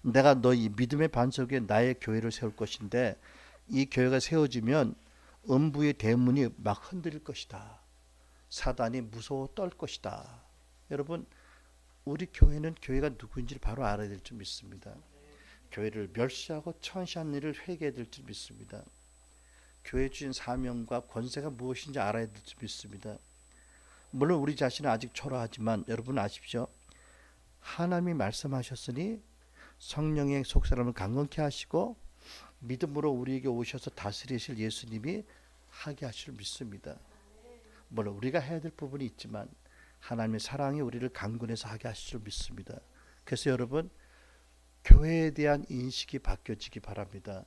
Speaker 1: 내가 너희 믿음의 반석 위에 나의 교회를 세울 것인데 이 교회가 세워지면 음부의 대문이 막 흔들릴 것이다. 사단이 무서워 떨 것이다. 여러분, 우리 교회는 교회가 누구인지를 바로 알아야 될 줄 믿습니다. 교회를 멸시하고 천시한 일을 회개해야 될 줄 믿습니다. 교회에 주신 사명과 권세가 무엇인지 알아야 될 줄 믿습니다. 물론 우리 자신은 아직 초라하지만 여러분 아십시오. 하나님이 말씀하셨으니 성령의 속사람을 강건케 하시고 믿음으로 우리에게 오셔서 다스리실 예수님이 하게 하실 줄 믿습니다. 물론 우리가 해야 될 부분이 있지만 하나님의 사랑이 우리를 강건해서 하게 하실 줄 믿습니다. 그래서 여러분, 교회에 대한 인식이 바뀌어지기 바랍니다.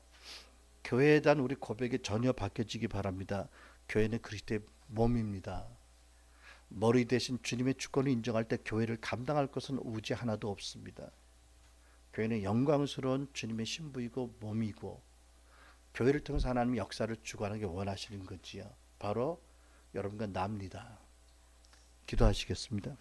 Speaker 1: 교회에 대한 우리 고백이 전혀 바뀌어지기 바랍니다. 교회는 그리스도의 몸입니다. 머리 대신 주님의 주권을 인정할 때 교회를 감당할 것은 우지 하나도 없습니다. 교회는 영광스러운 주님의 신부이고 몸이고 교회를 통해서 하나님의 역사를 주관하기 원하시는 거지요. 바로 여러분과 납니다. 기도하시겠습니다.